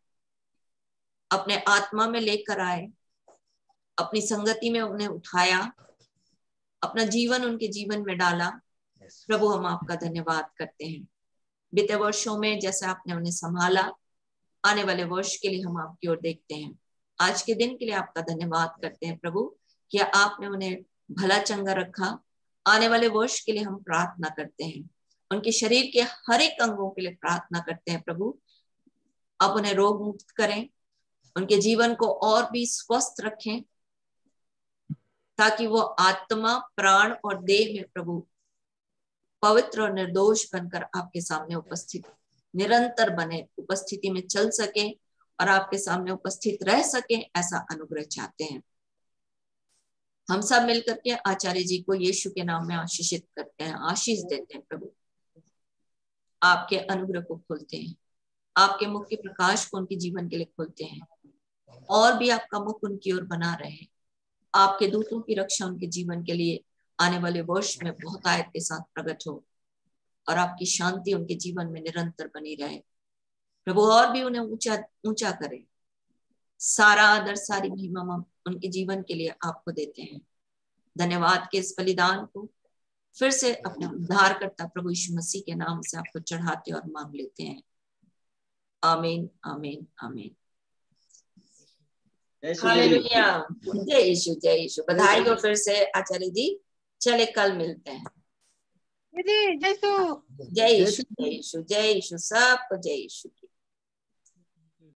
अपने आत्मा में लेकर आए, अपनी संगति में उन्हें उठाया, अपना जीवन उनके जीवन में डाला। प्रभु हम आपका धन्यवाद करते हैं। बीते वर्षों में जैसे आपने उन्हें संभाला, आने वाले वर्ष के लिए हम आपकी ओर देखते हैं। आज के दिन के लिए आपका धन्यवाद करते हैं प्रभु कि आपने उन्हें भला चंगा रखा। आने वाले वर्ष के लिए हम प्रार्थना करते हैं। उनके शरीर के हर एक अंगों के लिए प्रार्थना करते हैं प्रभु, आप उन्हें रोग मुक्त करें, उनके जीवन को और भी स्वस्थ रखें ताकि वो आत्मा प्राण और देह में प्रभु पवित्र और निर्दोष बनकर आपके सामने उपस्थित निरंतर बने, उपस्थिति में चल सके और आपके सामने उपस्थित रह सके, ऐसा अनुग्रह चाहते हैं। हम सब मिलकर के आचार्य जी को यीशु के नाम में आशीषित करते हैं, आशीष देते हैं प्रभु। आपके अनुग्रह को खोलते हैं, आपके मुख के प्रकाश को उनके जीवन के लिए खोलते हैं और भी आपका मुख उनकी ओर बना रहे। आपके दूतों की रक्षा उनके जीवन के लिए आने वाले वर्ष में बहुत आयत के साथ प्रकट हो और आपकी शांति उनके जीवन में निरंतर बनी रहे। प्रभु और भी उन्हें ऊंचा ऊंचा करे, सारा आदर, सारी महिमा हम उनके जीवन के लिए आपको देते हैं। धन्यवाद के इस बलिदान को फिर से अपने उद्धारकर्ता प्रभु यीशु मसीह के नाम से आपको चढ़ाते और मांग लेते हैं। आमीन, आमीन, आमीन। हालेलुया। जय यीशु, जय यीशु। बधाई हो फिर से आचार्य जी। चले कल मिलते हैं। दीदी जय यीशु, जय यीशु, जय यीशु, जय यीशु। सबको जय यीशु।